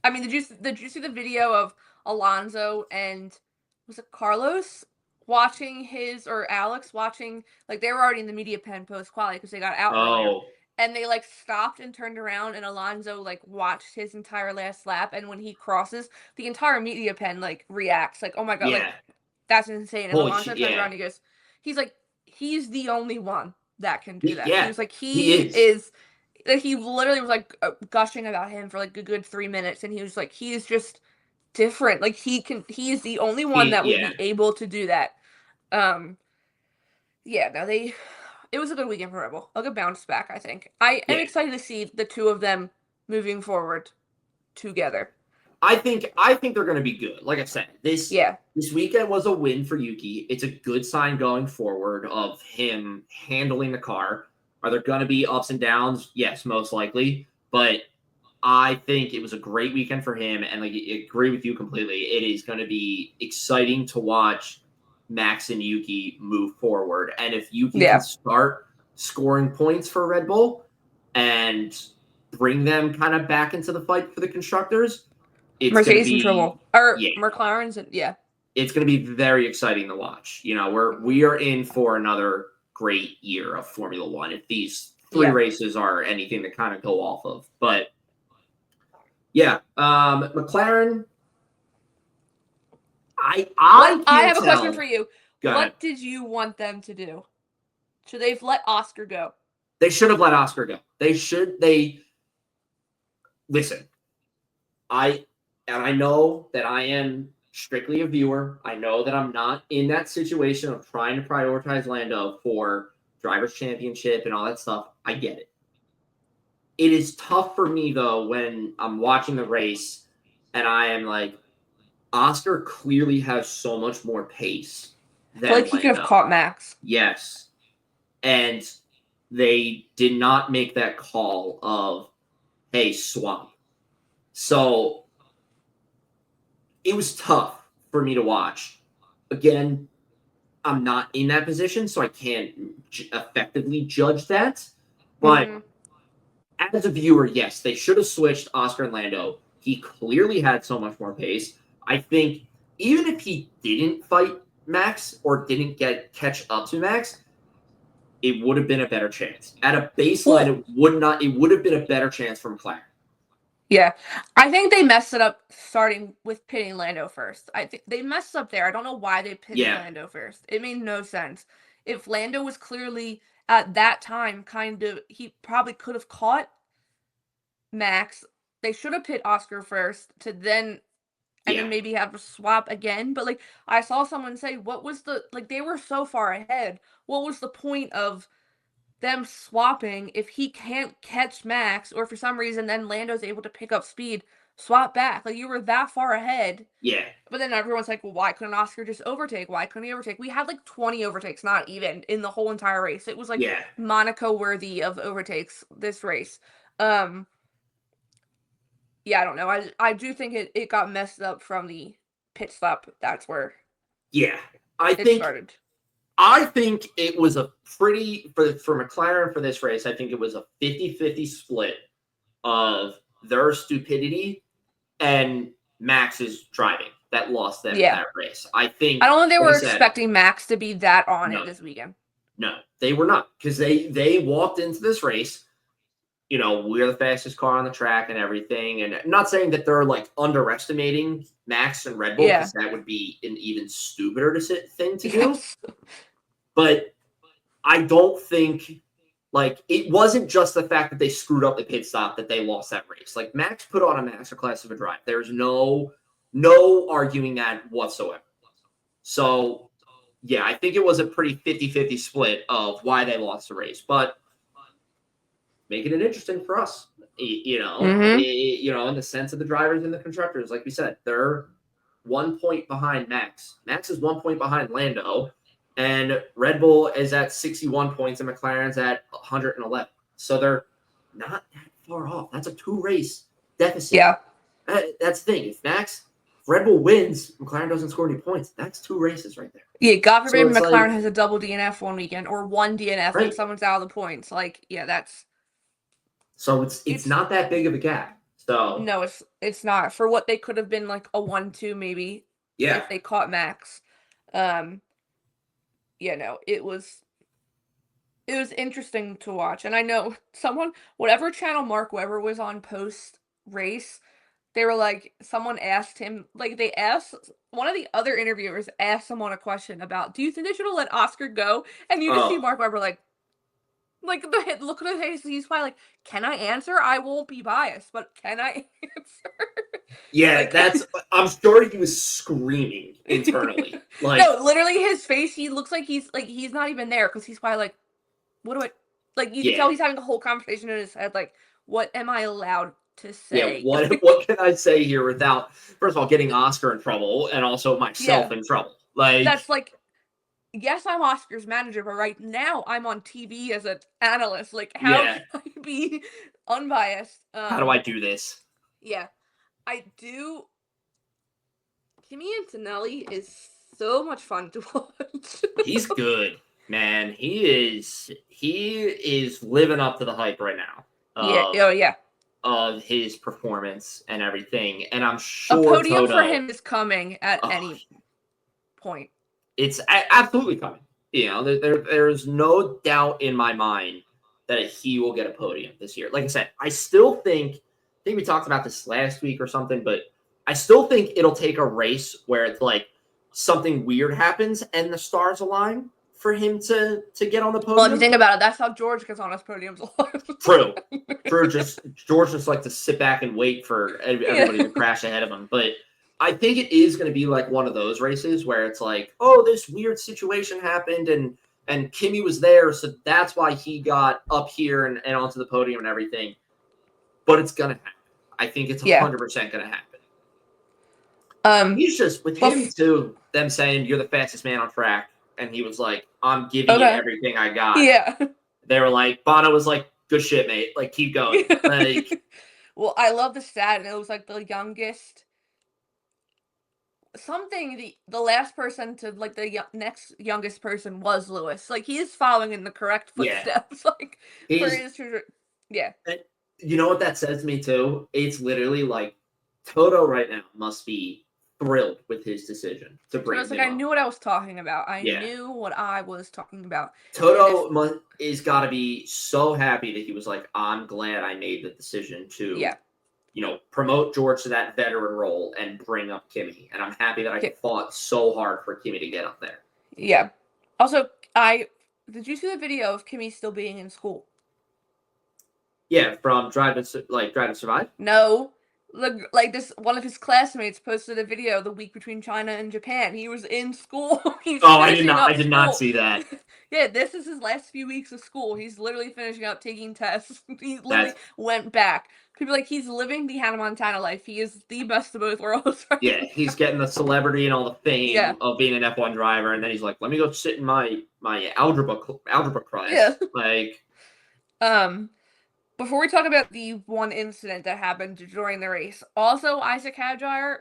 did you see the video of Alonso and, was it Carlos, watching or Alex watching, like, they were already in the media pen post-quali because they got out earlier. and they like stopped and turned around, and Alonso like watched his entire last lap, and when he crosses, the entire media pen like reacts like, oh my god, like that's insane. And Holy Alonso shit, turns yeah. around and he goes, he's like, he's the only one that can do that. Yeah, He was like, he is. He literally was like gushing about him for like a good 3 minutes, and he was like, he is just different. Like he is the only one that would be able to do that. Yeah, no, it was a good weekend for Red Bull. A good bounce back, I think. I am excited to see the two of them moving forward together. I think they're going to be good. Like I said, this weekend was a win for Yuki. It's a good sign going forward of him handling the car. Are there going to be ups and downs? Yes, most likely. But I think it was a great weekend for him, and like I agree with you completely. It is going to be exciting to watch Max and Yuki move forward. And if Yuki can start scoring points for Red Bull and bring them kind of back into the fight for the constructors, it's Mercedes in trouble. Or McLaren's, it's going to be very exciting to watch. You know, we are in for another great year of Formula One if these three races are anything to kind of go off of. But yeah, McLaren. I have a question for you. What did you want them to do? Should they have let Oscar go? They should have let Oscar go. Listen. I know that I am strictly a viewer. I know that I'm not in that situation of trying to prioritize Lando for Drivers' Championship and all that stuff. I get it. It is tough for me, though, when I'm watching the race and I am like, Oscar clearly has so much more pace than Lando. He could have caught Max. Yes. And they did not make that call of, hey, swap. So it was tough for me to watch. Again, I'm not in that position, so I can't effectively judge that. But as a viewer, yes, they should have switched Oscar and Lando. He clearly had so much more pace. I think even if he didn't fight Max or didn't catch up to Max, it would have been a better chance. At a baseline, it would have been a better chance for McLaren. Yeah, I think they messed it up starting with pitting Lando first. I think they messed up there. I don't know why they pitted Lando first. It made no sense. If Lando was clearly at that time he probably could have caught Max. They should have pit Oscar first to then then maybe have a swap again. But like I saw someone say, what was they were so far ahead. What was the point of them swapping if he can't catch Max, or for some reason then Lando's able to pick up speed, swap back? Like, you were that far ahead. Yeah. But then everyone's like, well, why couldn't Oscar just overtake? Why couldn't he overtake? We had like 20 overtakes, not even, in the whole entire race. It was like Monaco worthy of overtakes this race. Yeah, I don't know. I do think it got messed up from the pit stop. That's where it started. I think it was a pretty, for McLaren for this race, I think it was a 50-50 split of their stupidity and Max's driving that lost them that race. I don't think they were expecting Max to be that on it this weekend. No, they were not, because they walked into this race, you know, we're the fastest car on the track and everything. And I'm not saying that they're like underestimating Max and Red Bull, because that would be an even stupider thing to do. But I don't think, like, it wasn't just the fact that they screwed up the pit stop that they lost that race. Like, Max put on a masterclass of a drive. There's no arguing that whatsoever. So, yeah, I think it was a pretty 50-50 split of why they lost the race. But making it interesting for us, you know, in the sense of the drivers and the constructors. Like we said, they're 1 point behind Max. Max is 1 point behind Lando, and Red Bull is at 61 points and McLaren's at 111. So they're not that far off. That's a 2-race deficit. Yeah. That's the thing. If Red Bull wins, McLaren doesn't score any points. That's 2 races right there. Yeah, God forbid McLaren has a double DNF one weekend, or one DNF and someone's out of the points. Like, that's... So it's not that big of a gap. So no, it's not. For what they could have been, like a 1-2 maybe. Yeah. If they caught Max. It was it was interesting to watch. And I know whatever channel Mark Webber was on post race, they were like, someone asked him, like one of the other interviewers asked someone a question about, do you think they should have let Oscar go? And you just see Mark Webber like look at his face. He's probably like, can I answer? I won't be biased, but can I answer? Yeah, I'm sure he was screaming internally. Like, no, literally his face, he looks like he's not even there because he's probably like, what do I, like, you can tell he's having a whole conversation in his head, like, what am I allowed to say? Yeah, what can I say here without, first of all, getting Oscar in trouble and also myself in trouble? Like, that's like, yes, I'm Oscar's manager, but right now I'm on TV as an analyst. Like, how can I be unbiased? How do I do this? Yeah, I do. Kimi Antonelli is so much fun to watch. He's good, man. He is living up to the hype right now. Of his performance and everything, and I'm sure a podium for him is coming at any point. It's absolutely coming. You know, there's no doubt in my mind that he will get a podium this year. Like I said, I think we talked about this last week or something, but I still think it'll take a race where it's like something weird happens and the stars align for him to get on the podium. Well, if you think about it, that's how George gets on his podiums a lot. True. George just like to sit back and wait for everybody to crash ahead of him. But I think it is going to be like one of those races where it's like, oh, this weird situation happened and Kimi was there, so that's why he got up here and onto the podium and everything. But it's going to happen. I think it's 100% going to happen. He's just, with him too, them saying, you're the fastest man on track. And he was like, I'm giving you everything I got. Yeah. They were like, Bono was like, good shit, mate. Like, keep going. Like, well, I love the stat. And it was like the youngest, the last person to, like, the next youngest person was Lewis. Like, he is following in the correct footsteps. Like, for his yeah. You know what that says to me, too? It's literally like, Toto right now must be thrilled with his decision to bring him I knew what I was talking about. I knew what I was talking about. Toto is got to be so happy that he was like, I'm glad I made the decision to, you know, promote George to that veteran role and bring up Kimi. And I'm happy that I fought so hard for Kimi to get up there. Yeah. Also, did you see the video of Kimi still being in school? Yeah, from Drive to Survive? No. Like this, one of his classmates posted a video the week between China and Japan. He was in school. I did not see that. Yeah, this is his last few weeks of school. He's literally finishing up taking tests. He literally went back. People are like, he's living the Hannah Montana life. He is the best of both worlds. Yeah, he's getting the celebrity and all the fame of being an F1 driver, and then he's like, let me go sit in my algebra class. Yeah. Like, before we talk about the one incident that happened during the race, also Isaac Hadjar,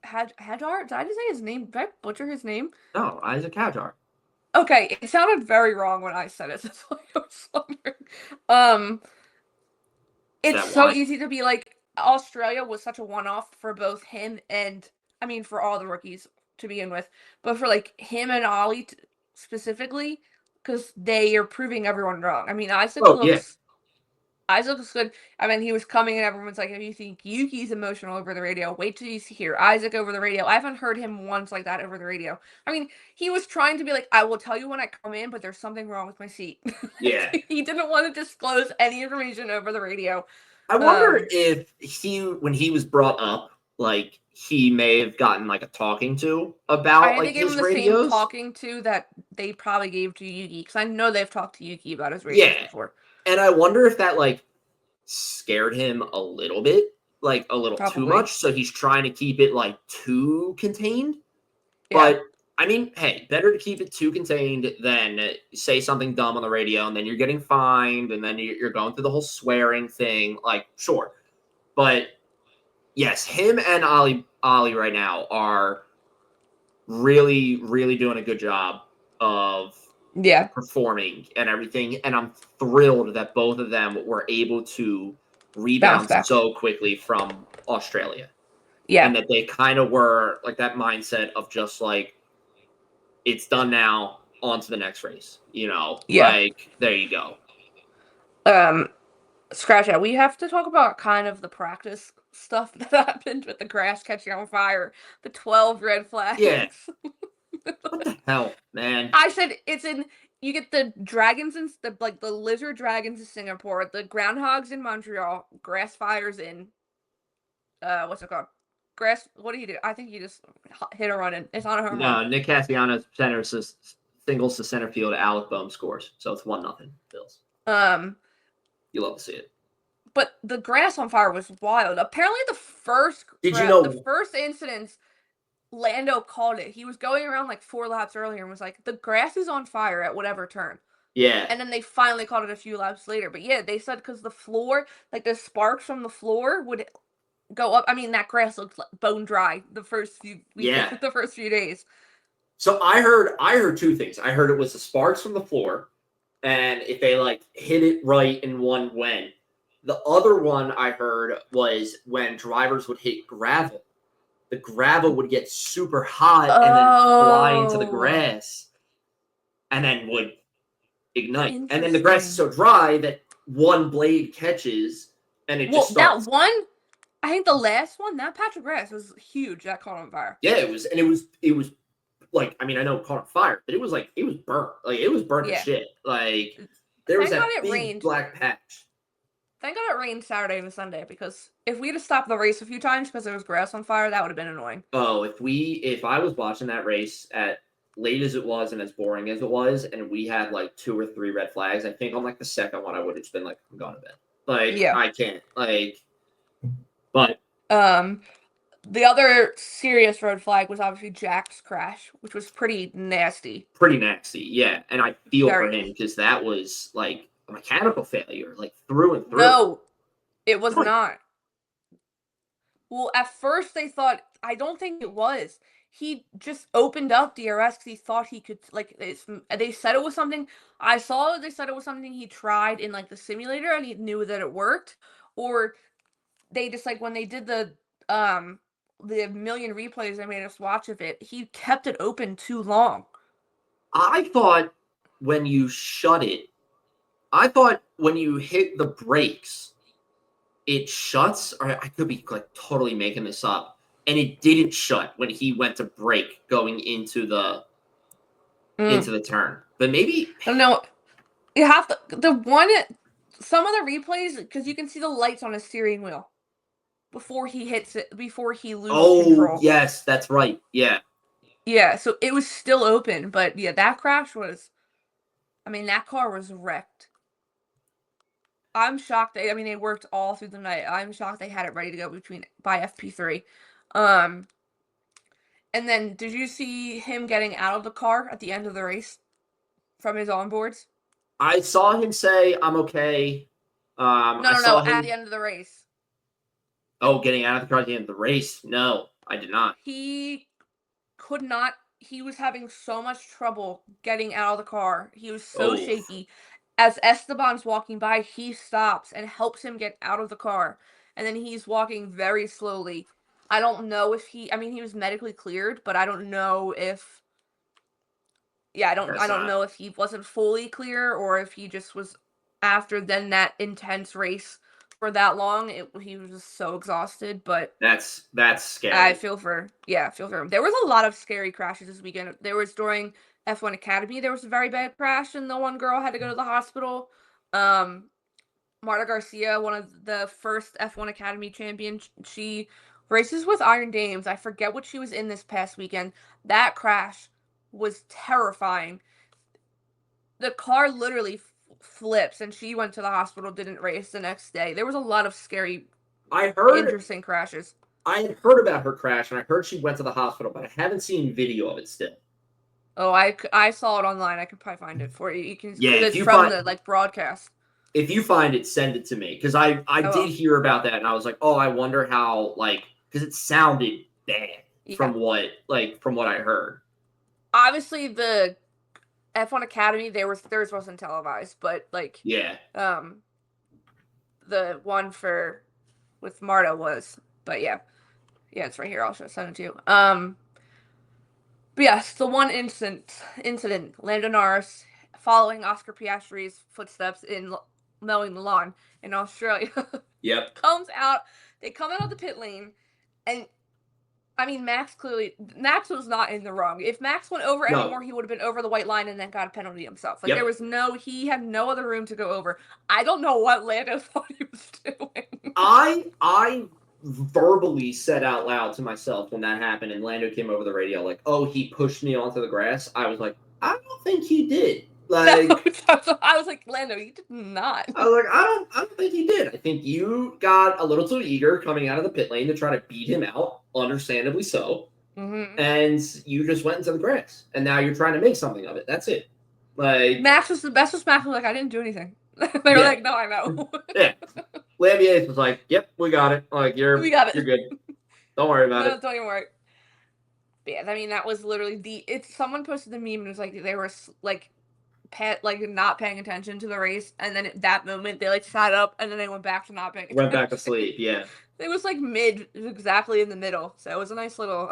did I just say his name? Did I butcher his name? No, Isaac Hadjar. Okay, it sounded very wrong when I said it. That's why I was wondering. It's so easy to be like, Australia was such a one-off for both him and, I mean, for all the rookies to begin with, but for like him and Ollie specifically, because they are proving everyone wrong. I mean, Isaac looks good. I mean, he was coming and everyone's like, if you think Yuki's emotional over the radio, wait till you hear Isaac over the radio. I haven't heard him once like that over the radio. I mean, he was trying to be like, I will tell you when I come in, but there's something wrong with my seat. Yeah. He didn't want to disclose any information over the radio. I wonder if when he was brought up, like, he may have gotten like a talking to about like his radios. They gave him the same talking to that they probably gave to Yuki, because I know they've talked to Yuki about his radios before. And I wonder if that, like, scared him a little bit, like, a little too much, so he's trying to keep it, like, too contained. Yeah. But, I mean, hey, better to keep it too contained than say something dumb on the radio, and then you're getting fined, and then you're going through the whole swearing thing. Like, sure. But, yes, him and Ollie right now are really, really doing a good job of performing and everything, and I'm thrilled that both of them were able to rebound so quickly from Australia. Yeah, and that they kind of were like that mindset of just like, it's done now, on to the next race. Yeah. Like, there you go. Scratch out. We have to talk about kind of the practice stuff that happened with the grass catching on fire, the 12 red flags. Yeah. What the hell, man? I said you get the dragons and the lizard dragons in Singapore, the groundhogs in Montreal, grass fires in what's it called? What do you do? I think you just hit a run in. It's on a home run. No, Nick Castellanos singles to center field. Alec Bohm scores, so it's 1-0 Bills. You love to see it. But the grass on fire was wild. Apparently, the first incident, Lando called it. He was going around like 4 laps earlier and was like, "The grass is on fire at whatever turn." Yeah. And then they finally called it a few laps later. But yeah, they said because the floor, like the sparks from the floor would go up. I mean, that grass looked like bone dry the first few the first few days. So I heard 2 things. I heard it was the sparks from the floor, and if they like hit it right and one went. The other one I heard was when drivers would hit gravel, the gravel would get super hot and then fly into the grass, and then would ignite. And then the grass is so dry that one blade catches, and it just starts. That one. I think the last one, that patch of grass was huge. That caught on fire. Yeah, it was, and it was like, I mean, I know it caught on fire, but it was burnt. Like, it was burnt to shit. Like, there was that big black patch. Thank God it rained Saturday and Sunday, because if we'd have stopped the race a few times because there was grass on fire, that would have been annoying. Oh, if I was watching that race at late as it was and as boring as it was, and we had like 2 or 3 red flags, I think on like the second one I would have just been like, I'm going to bed. Like, I can't. Like, but the other serious red flag was obviously Jack's crash, which was pretty nasty. Pretty nasty, yeah. And I feel for him because that was like a mechanical failure, like through and through. No, it was not. Well, at first they thought, I don't think it was. He just opened up DRS because he thought he could, like, they said it was something. I saw they said it was something he tried in, like, the simulator and he knew that it worked. Or they just, like, when they did the million replays they made us watch of it, he kept it open too long. I thought when you shut it, I thought when you hit the brakes, it shuts, or I could be like totally making this up, and it didn't shut when he went to brake going into the turn. But maybe I don't know. You have to some of the replays, because you can see the lights on his steering wheel before he hits it, before he loses control. Oh, yes, that's right. Yeah. Yeah, so it was still open, but yeah, that crash was, I mean, that car was wrecked. I'm shocked. They worked all through the night. I'm shocked they had it ready to go by FP3. And then did you see him getting out of the car at the end of the race from his onboards? I saw him say, "I'm okay." No, at the end of the race. Oh, getting out of the car at the end of the race? No, I did not. He could not. He was having so much trouble getting out of the car. He was so shaky. As Esteban's walking by, he stops and helps him get out of the car. And then he's walking very slowly. I don't know if he was medically cleared, but I don't know if I don't know if he wasn't fully clear or if he just was after then that intense race for that long. He was just so exhausted, but that's scary. I feel for him. There was a lot of scary crashes this weekend. There was during F1 Academy, there was a very bad crash, and the one girl had to go to the hospital. Marta Garcia, one of the first F1 Academy champions, she races with Iron Dames. I forget what she was in this past weekend. That crash was terrifying. The car literally flips, and she went to the hospital, didn't race the next day. There was a lot of scary, interesting crashes. I had heard about her crash, and I heard she went to the hospital, but I haven't seen video of it still. Oh, I saw it online. I could probably find it for you. You can it's from the broadcast. If you find it, send it to me, because I did hear about that, and I was like, oh, I wonder how, because it sounded bad from what I heard. Obviously, the F1 Academy, theirs wasn't televised, but the one with Marta was. But yeah, it's right here. I'll send it to you. But yes, the one incident, Lando Norris following Oscar Piastri's footsteps in mowing the lawn in Australia. Yep. They come out of the pit lane, and I mean, Max was not in the wrong. If Max went over anymore, he would have been over the white line and then got a penalty himself. Like, he had no other room to go over. I don't know what Lando thought he was doing. I verbally said out loud to myself when that happened and Lando came over the radio, like, oh, he pushed me onto the grass. I was like, I don't think he did. Like, no, I was like, Lando, you did not. I was like, I don't think he did. I think you got a little too eager coming out of the pit lane to try to beat him out, understandably so. Mm-hmm. And you just went into the grass, and now you're trying to make something of it. That's it. Like, Max was Max was like, I didn't do anything. They were like, no, I know. Yeah. Lambier was like, yep, we got it. Like, we got it. You're good. Don't worry about it. Don't even worry. But yeah, I mean, that was literally someone posted the meme and it was like they were like not paying attention to the race, and then at that moment they like sat up and then they went back to not paying attention. Went back to sleep. Yeah. It was like exactly in the middle, so it was a nice little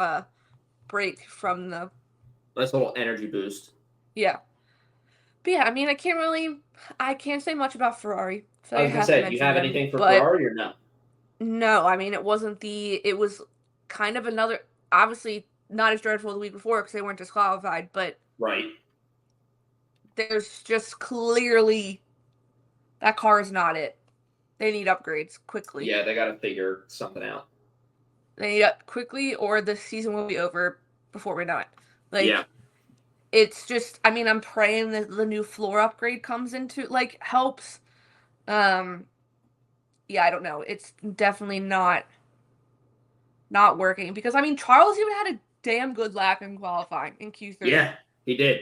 break from the nice little energy boost. Yeah. But yeah, I mean, I can't say much about Ferrari. So I was gonna say, do you have anything for Ferrari or no? No, I mean, it was kind of another, obviously not as dreadful the week before because they weren't disqualified, but right. There's just clearly that car is not it. They need upgrades quickly. Yeah, they got to figure something out. They need up quickly, or the season will be over before we know it. Like, yeah. It's just, I mean, I'm praying that the new floor upgrade comes into, like, helps. Yeah, I don't know. It's definitely not working because, I mean, Charles even had a damn good lap in qualifying in Q3. Yeah, he did.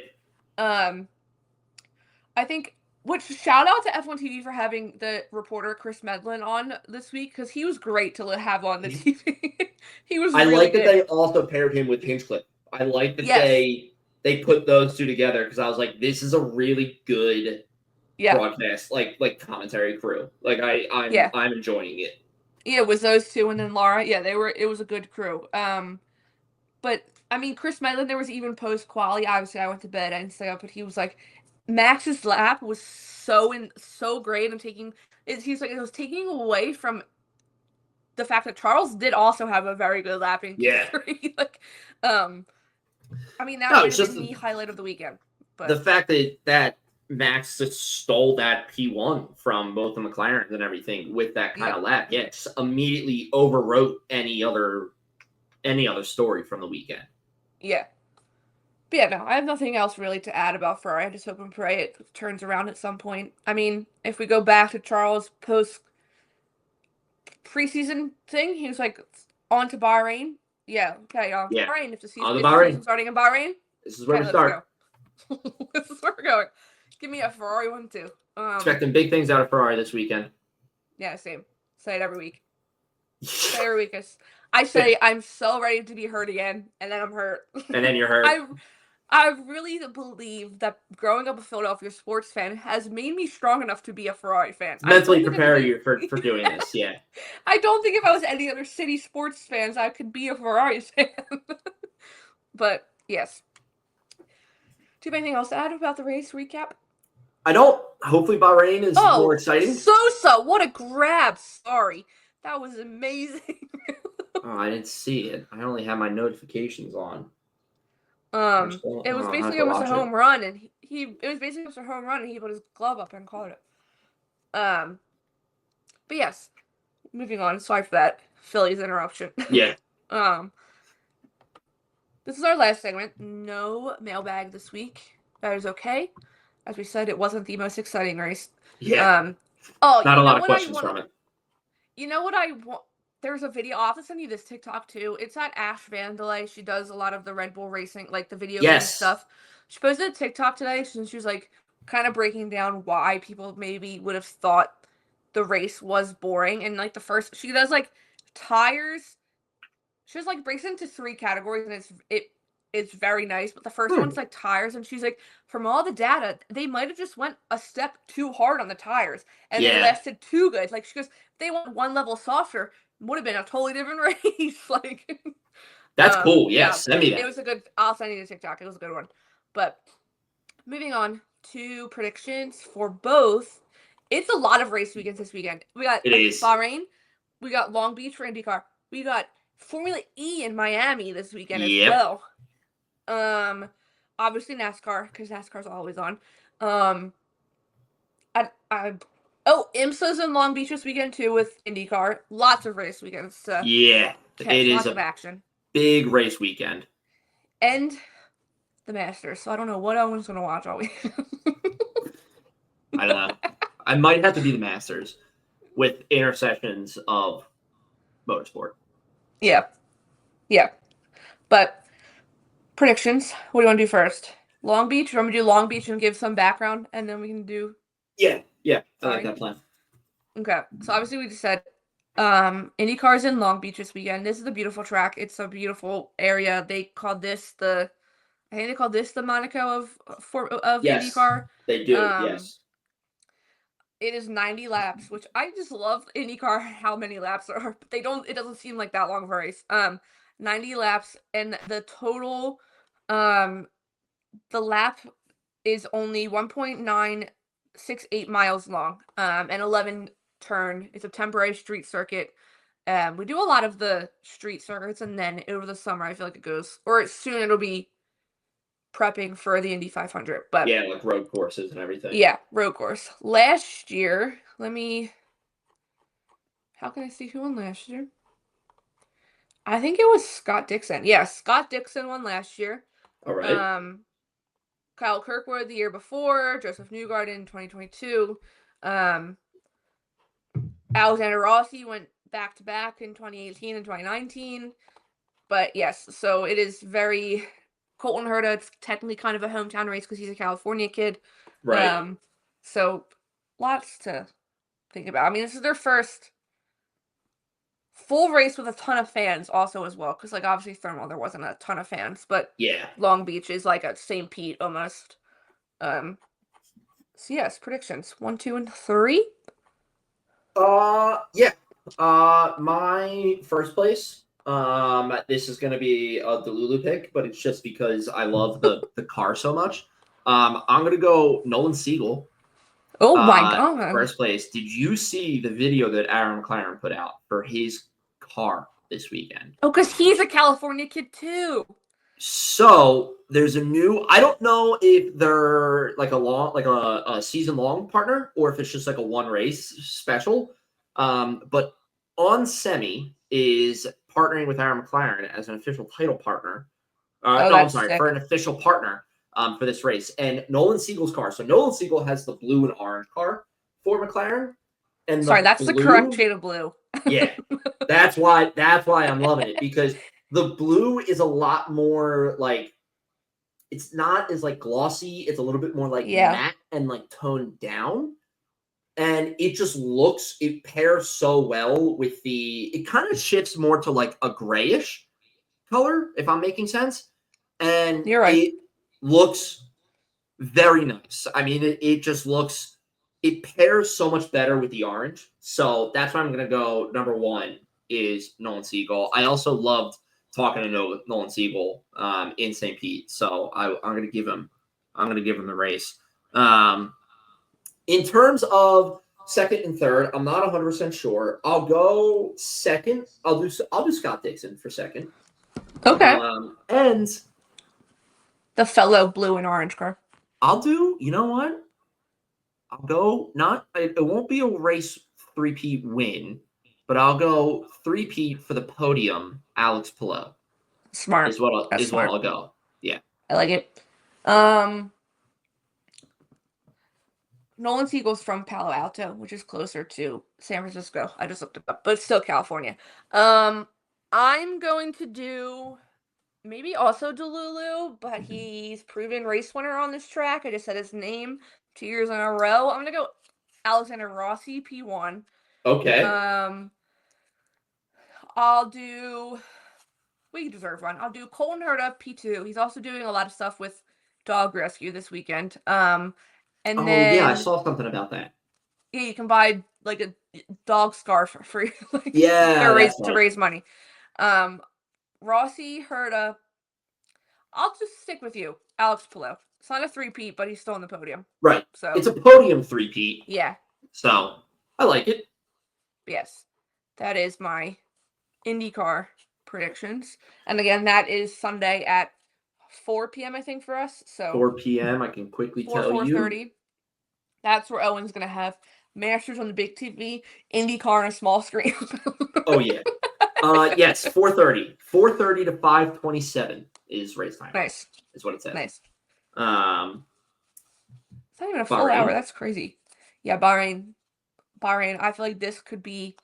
I think, shout out to F1 TV for having the reporter Chris Medlin on this week because he was great to have on the TV. He was. I really like good. that they also paired him with Hinchcliffe. I like that they put those two together because I was like, this is a really good broadcast, like commentary crew. Like I'm enjoying it. Yeah, it was those two and then Laura. Yeah, it was a good crew. But I mean, Chris Medlin, there was even post quali. Obviously, I went to bed. I didn't stay up, but he was like, Max's lap was so great and he's like, it was taking away from the fact that Charles did also have a very good lap in Q3. Like, I mean, that was just the highlight of the weekend. But the fact that Max just stole that P1 from both the McLarens and everything with that kind of lap, just immediately overwrote any other story from the weekend. Yeah. But yeah, no, I have nothing else really to add about Ferrari. I just hope and pray it turns around at some point. I mean, if we go back to Charles' post preseason thing, he was like, on to Bahrain. Yeah, okay, Bahrain. If the season's starting in Bahrain, this is where we start. This is where we're going. Give me a Ferrari one too. Expecting big things out of Ferrari this weekend. Yeah, same. Say it every week. I say I'm so ready to be hurt again, and then I'm hurt. And then you're hurt. I really believe that growing up a Philadelphia sports fan has made me strong enough to be a Ferrari fan. Mentally prepare you for doing this, yeah. I don't think if I was any other city sports fans, I could be a Ferrari fan. But, yes. Do you have anything else to add about the race recap? I don't. Hopefully Bahrain is more exciting. What a grab. Sorry. That was amazing. I didn't see it. I only have my notifications on. It was basically almost a home run, and he put his glove up and caught it. But yes, moving on. Sorry for that Phillies interruption. Yeah. This is our last segment. No mailbag this week. That is okay. As we said, it wasn't the most exciting race. Yeah. Not a lot of questions from it. You know what I want? There's a video. I'll have to send you this TikTok too. It's at Ash Vandalay. She does a lot of the Red Bull racing, like the video game stuff. She posted a TikTok today since she was like kind of breaking down why people maybe would have thought the race was boring. And like she does like tires. She just like breaks it into 3 categories, and it's very nice. But the first one's like tires, and she's like, from all the data, they might have just went a step too hard on the tires, and they lasted too good. Like she goes, if they went one level softer, would have been a totally different race. Like, That's cool. Yeah, send me that. It was a good. I'll send you the TikTok. It was a good one. But moving on to predictions for both. It's a lot of race weekends this weekend. We got Bahrain. We got Long Beach for IndyCar. We got Formula E in Miami this weekend as well. Obviously NASCAR, because NASCAR's always on. IMSA's in Long Beach this weekend too with IndyCar. Lots of race weekends. It is lots of action. Big race weekend. And the Masters. So I don't know what Owen's going to watch all week. I don't know. I might have to be the Masters with intersections of Motorsport. Yeah. But predictions. What do you want to do first? Long Beach? You want me to do Long Beach and give some background, and then we can do... Yeah. I like that plan. Okay. So obviously we just said IndyCar's in Long Beach this weekend. This is a beautiful track. It's a beautiful area. They called this the Monaco of IndyCar. They do. Yes. It is 90 laps, which I just love IndyCar how many laps there are, but it doesn't seem like that long of a race. 90 laps, and the total the lap is only 1.968 miles long, and 11 turn. It's a temporary street circuit. We do a lot of the street circuits, and then over the summer I feel like it goes, or soon it'll be prepping for the Indy 500. But yeah, like road courses and everything. Yeah, road course. Last year, how can I see who won last year? I think it was Scott Dixon. Yeah, Scott Dixon won last year. All right. Kyle Kirkwood the year before, Joseph Newgarden in 2022. Alexander Rossi went back-to-back in 2018 and 2019. But yes, so it is very... Colton Herta, it's technically kind of a hometown race because he's a California kid. Right. So lots to think about. I mean, this is their first full race with a ton of fans also as well. Because, like, obviously Thermal, there wasn't a ton of fans. But yeah, Long Beach is like a St. Pete almost. So, yes, predictions. 1, 2, and 3? Yeah. My first place... this is going to be a Delulu pick, but it's just because I love the car so much. I'm going to go Nolan Siegel. Oh my God. First place. Did you see the video that Aaron McLaren put out for his car this weekend? Oh, because he's a California kid too. So there's a new, I don't know if they're like a season long partner or if it's just like a one race special. But On Semi is partnering with Aaron McLaren as an official title partner. For an official partner for this race. And Nolan Siegel's car. So Nolan Siegel has the blue and orange car for McLaren. And that's the correct shade of blue. Yeah. That's why I'm loving it, because the blue is a lot more like, it's not as like glossy. It's a little bit more like matte and like toned down. And it just it pairs so well with it kind of shifts more to like a grayish color, if I'm making sense. And you're right. It looks very nice. I mean, it pairs so much better with the orange. So that's why I'm going to go number 1 is Nolan Siegel. I also loved talking to Nolan Siegel in St. Pete. So I'm going to give him the race. In terms of second and third, I'm not 100% sure. I'll go second. I'll do Scott Dixon for second. Okay. And the fellow blue and orange car. I'll do, you know what? I'll go it won't be a race 3-peat win, but I'll go 3-peat for the podium, Alex Palou. Smart. Is what I'll go. Yeah. I like it. Nolan Siegel's from Palo Alto, which is closer to San Francisco. I just looked it up, but it's still California. I'm going to do maybe also Delulu, but he's proven race winner on this track. I just said his name 2 years in a row. I'm going to go Alexander Rossi, P1. Okay. We deserve one. I'll do Colton Herta, P2. He's also doing a lot of stuff with dog rescue this weekend. Then, I saw something about that. Yeah, you can buy like a dog scarf for free. To raise money. Rossi, Herta. I'll just stick with you, Alex Palou. It's not a three-peat, but he's still on the podium. Right. So it's a podium three-peat. Yeah. So I like it. Yes. That is my IndyCar predictions. And again, that is Sunday at 4 p.m., I think, for us. So 4 p.m. I can quickly tell 4:30. you. That's where Owen's going to have Masters on the big TV, IndyCar on a small screen. Oh, yeah. Yes, 4:30. 4:30 to 5:27 is race time. Nice. Is what it says. Nice. It's not even a full Bahrain. hour. That's crazy. Yeah, Bahrain. I feel like this could be.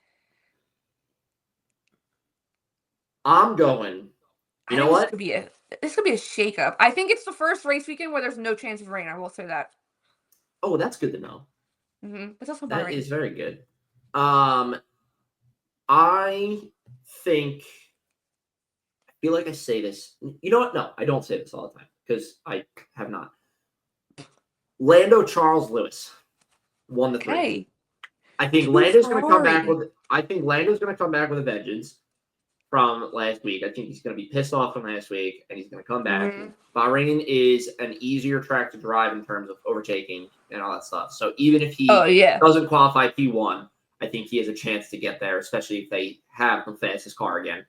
I'm going. You know what? This could be a shakeup. I think it's the first race weekend where there's no chance of rain. I will say that. Oh, that's good to know. It's also Bahrain. That is very good. I feel like I say this. You know what? No, I don't say this all the time because I have not. Lando Charles Lewis won the three. I think Lando's going to come back with. I think Lando's going to come back with a vengeance from last week. I think he's going to be pissed off from last week, and he's going to come back. Bahrain is an easier track to drive in terms of overtaking and all that stuff. So even if he doesn't qualify P1, I think he has a chance to get there, especially if they have the fastest car again.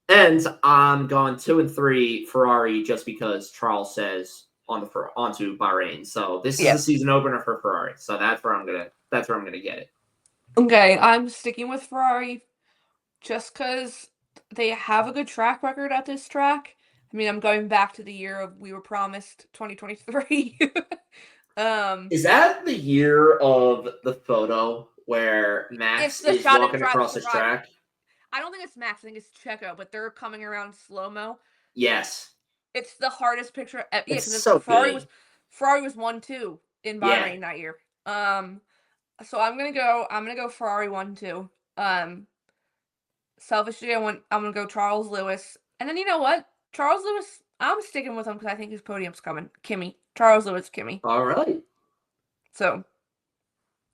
And I'm going 2 and 3 Ferrari just because Charles says onto Bahrain. So this is a season opener for Ferrari. So that's where I'm gonna get it. Okay, I'm sticking with Ferrari just because they have a good track record at this track. I mean, I'm going back to the year of we were promised 2023. Is that the year of the photo where Max is walking across the track? I don't think it's Max. I think it's Checo, but they're coming around slow-mo. Yes. It's the hardest picture. Yeah, because so Ferrari was 1-2 in Bahrain that year. So I'm gonna go Ferrari 1-2. Selfishly, I'm gonna go Charles Lewis, and then you know what? Charles Lewis, I'm sticking with him because I think his podium's coming. Charles Lewis, Kimi. All right. So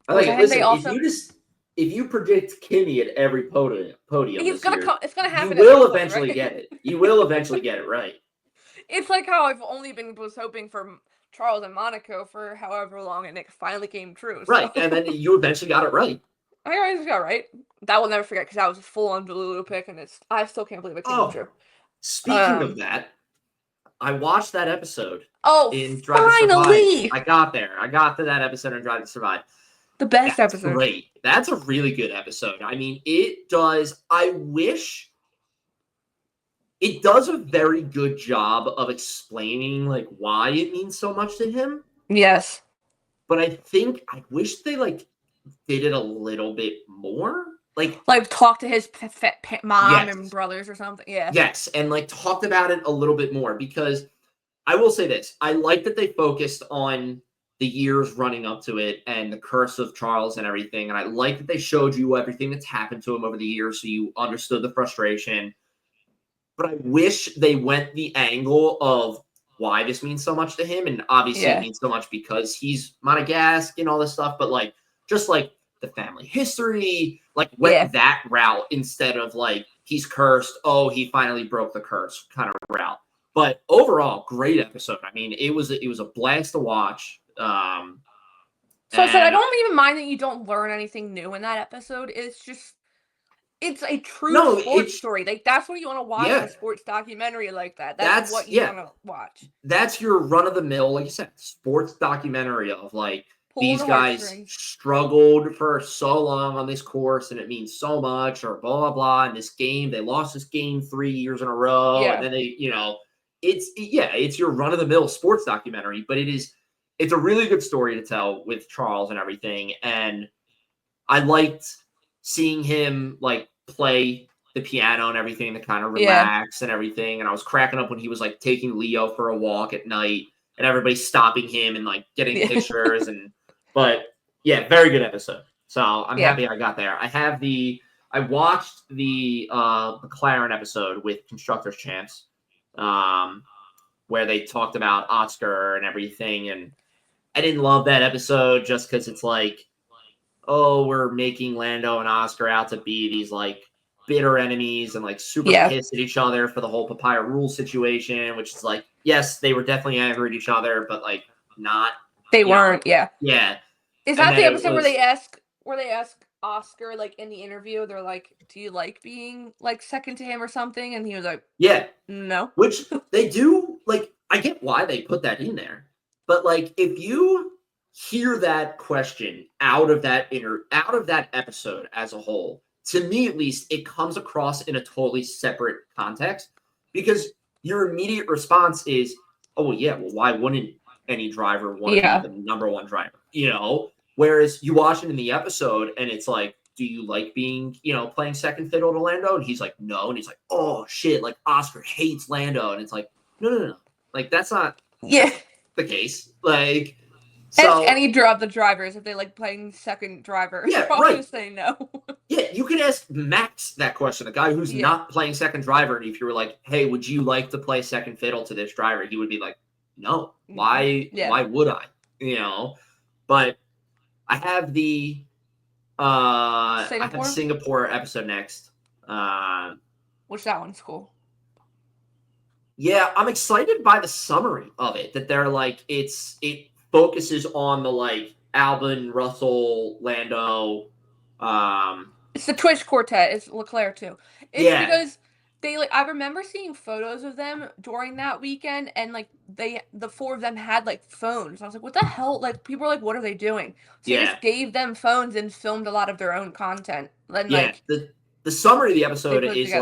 I like it. Listen, if you predict Kimi at every podium, it's gonna happen. You will eventually get it. You will eventually get it right. It's like how I've only was hoping for Charles and Monaco for however long, and it finally came true. Right, so. And then you eventually got it right. I always got it right. That will never forget because that was a full-on Delulu pick, and I still can't believe it came true. Speaking of that, I watched that episode. In Drive to finally! Survive. I got there. I got to that episode in Drive to Survive. The best episode. Great. That's a really good episode. I mean, it does. I wish it does a very good job of explaining like why it means so much to him. Yes. But I wish they did it a little bit more. Like talk to his mom and brothers or something. Yeah. Yes, and talked about it a little bit more because I will say this. I like that they focused on the years running up to it and the curse of Charles and everything. And I like that they showed you everything that's happened to him over the years so you understood the frustration. But I wish they went the angle of why this means so much to him. And obviously it means so much because he's Monegasque and all this stuff. But just the family history, went that route instead of he's cursed. Oh, he finally broke the curse kind of route. But overall, great episode. I mean, it was a blast to watch. So I said I don't even mind that you don't learn anything new in that episode. It's a true sports story. That's what you want to watch in a sports documentary like that. That's what you want to watch. That's your run of the mill, like you said, sports documentary of these guys struggled for so long on this course and it means so much, or blah blah blah. In this game, they lost this game 3 years in a row, and then they, it's your run of the mill sports documentary, but it's a really good story to tell with Charles and everything. And I liked seeing him play the piano and everything to kind of relax and everything. And I was cracking up when he was taking Leo for a walk at night and everybody stopping him and getting pictures. But very good episode. So I'm happy I got there. I watched the McLaren episode with Constructors Champs, where they talked about Oscar and everything. And I didn't love that episode just because it's we're making Lando and Oscar out to be these bitter enemies and like super pissed at each other for the whole papaya rule situation, which is like, yes, they were definitely angry at each other, but like not. They weren't. Yeah. Is that the episode where they ask Oscar, like, in the interview, they're like, do you like being like second to him or something? And he was like, no. Which they do, like, I get why they put that in there. But like, if you hear that question out of that episode as a whole, to me at least, it comes across in a totally separate context, because your immediate response is, oh yeah, well, why wouldn't any driver want to be the number one driver? You know? Whereas you watch it in the episode and it's like, do you like being, playing second fiddle to Lando? And he's like, no. And he's like, oh shit, like Oscar hates Lando. And it's like, no. Like, that's not the case. Like, so ask any of the drivers if they like playing second driver. Yeah, probably say no. Yeah, you can ask Max that question, a guy who's not playing second driver. And if you were like, hey, would you like to play second fiddle to this driver? He would be like, no. Why would I? But I have the Singapore episode next. Which that one's cool. Yeah, I'm excited by the summary of it. That they're like, it focuses on the like Albon, Russell, Lando. It's the Twitch quartet. It's Leclerc too. It's because they I remember seeing photos of them during that weekend, and like the four of them had like phones. I was like, what the hell? Like, people were like, what are they doing? So they just gave them phones and filmed a lot of their own content. And the summary of the episode is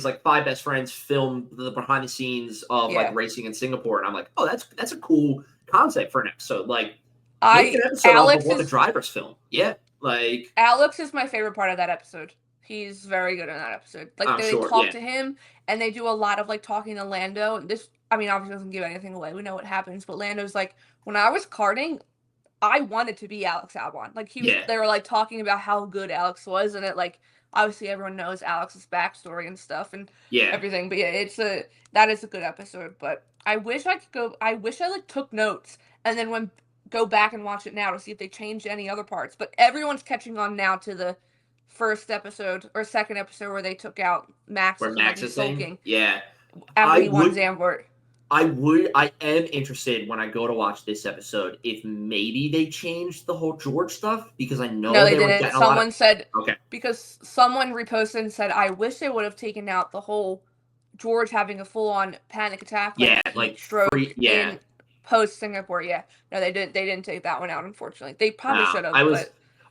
like five best friends filmed the behind the scenes of like racing in Singapore, and I'm like, oh, that's a cool concept for an episode. Like, make an episode of what the drivers film. Yeah, like Alex is my favorite part of that episode. He's very good in that episode. Like, they talk to him, and they do a lot of like talking to Lando. This, I mean, obviously doesn't give anything away. We know what happens, but Lando's like, when I was karting, I wanted to be Alex Albon. Like, they were like talking about how good Alex was, and it like, obviously everyone knows Alex's backstory and stuff and everything. But that is a good episode. But I wish I like took notes and then go back and watch it now to see if they changed any other parts. But everyone's catching on now to the first episode or second episode where they took out Max. Where Max is sulking. Yeah. After he won Zandvoort. I am interested when I go to watch this episode if maybe they changed the whole George stuff, because I know they didn't. Someone said, okay, because someone reposted and said, I wish they would have taken out the whole George having a full-on panic attack, stroke in post Singapore. Yeah, no, they didn't take that one out. Unfortunately, they probably should have.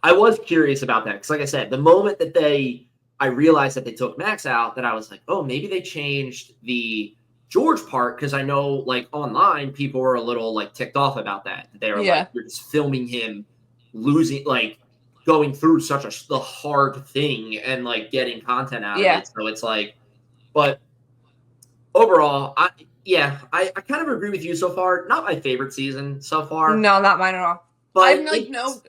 I was curious about that, because, like I said, the moment that I realized that they took Max out, that I was like, oh, maybe they changed the George part, because I know, like, online people were a little like ticked off about that. They were like, you're just filming him losing, like, going through such the hard thing and like getting content out of it. So it's like, but overall, I kind of agree with you so far. Not my favorite season so far. No, not mine at all. But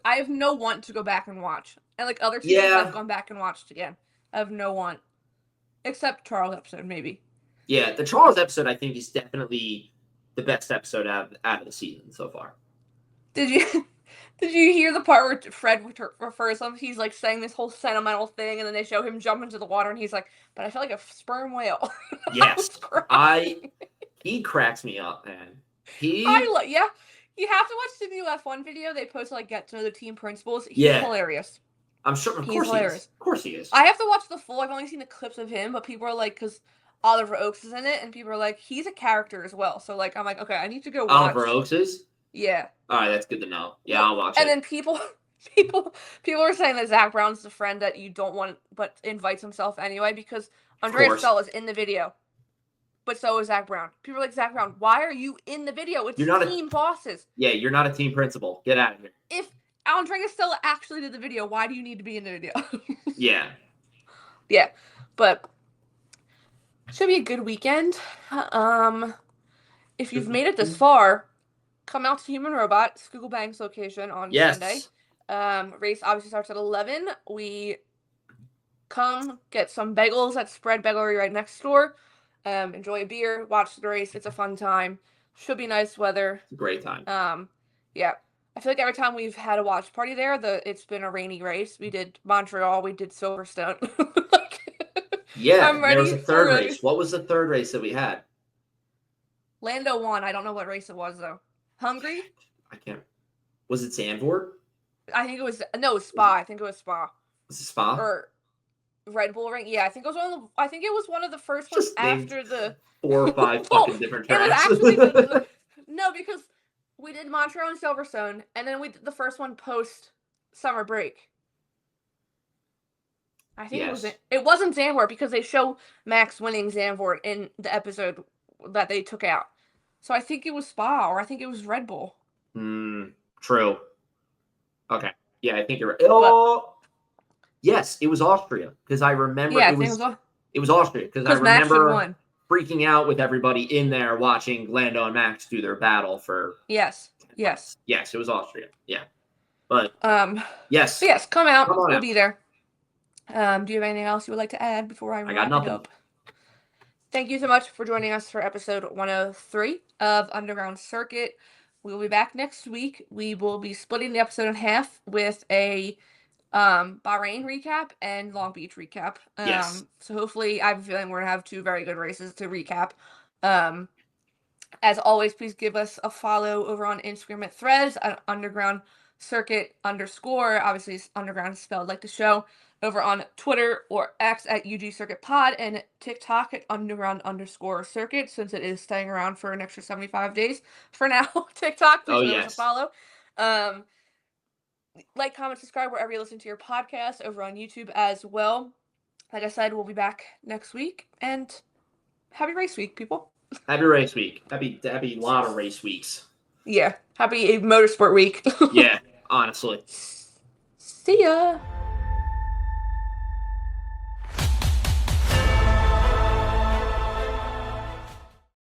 I have no want to go back and watch. And like other seasons, I've gone back and watched again. I have no want, except Charles episode maybe. Yeah, the Charles episode I think is definitely the best episode out of the season so far. Did you hear the part where Fred refers to him? He's like saying this whole sentimental thing, and then they show him jump into the water, and he's like, "But I feel like a sperm whale." Yes, he cracks me up, man. You have to watch the new F1 video. They post like get to know the team principals. He's hilarious. I'm sure. Of course hilarious. Of course he is. I have to watch the full. I've only seen the clips of him, but people are like, because Oliver Oaks is in it, and people are like, he's a character as well. So like, I'm like, okay, I need to go watch. Oliver Oaks is? Yeah. All right, that's good to know. Yeah, I'll watch it. And then people are saying that Zach Brown's the friend that you don't want, but invites himself anyway, because Andrea Stella is in the video, but so is Zach Brown. People are like, Zach Brown, why are you in the video? It's team bosses. Yeah, you're not a team principal. Get out of here. If Andrea Stella actually did the video, why do you need to be in the video? Yeah. Yeah, but should be a good weekend. If you've made it this far, come out to Human Robot Schuylkill Banks location on Sunday. Race obviously starts at 11. We come get some bagels at Spread Bagelery right next door. Enjoy a beer, watch the race. It's a fun time. Should be nice weather. It's a great time. Yeah. I feel like every time we've had a watch party there, it's been a rainy race. We did Montreal, we did Silverstone. Like, Yeah, I'm there was ready a third for race. What was the third race that we had? Lando won. I don't know what race it was though. Hungary? I can't. Was it Zandvoort? I think it was no Spa. I think it was Spa Was it Spa? or Red Bull Ring. Yeah, I think it was one of the. I think it was one of the first ones Just named after the 4 or 5 Well, fucking different it was tracks. actually no, because we did Montreal and Silverstone, and then we did the first one post summer break. I think it wasn't Zandvoort because they show Max winning Zandvoort in the episode that they took out. So I think it was Spa or I think it was Red Bull. True. Okay. Yeah, I think you're right. Oh, yes, it was Austria because I remember it was Austria because I remember freaking out with everybody in there watching Lando and Max do their battle for. Yes, it was Austria. Yeah, but yes, so yes, come out. We'll out. Be there. Do you have anything else you would like to add before I wrap it up? Thank you so much for joining us for episode 103 of Underground Circuit. We will be back next week. We will be splitting the episode in half with a Bahrain recap and Long Beach recap. Yes. So hopefully, I have a feeling we're going to have 2 very good races to recap. As always, please give us a follow over on Instagram at Threads at Underground Circuit _. Obviously, it's Underground spelled like the show. Over on Twitter or X at UG Circuit Pod and TikTok at Underground _Circuit, since it is staying around for an extra 75 days for now. TikTok, please give us a follow. Like, comment, subscribe wherever you listen to your podcast, over on YouTube as well. Like I said, we'll be back next week, and happy race week, people. Happy race week. Happy lot of race weeks. Yeah, happy Motorsport week. Yeah, honestly. See ya.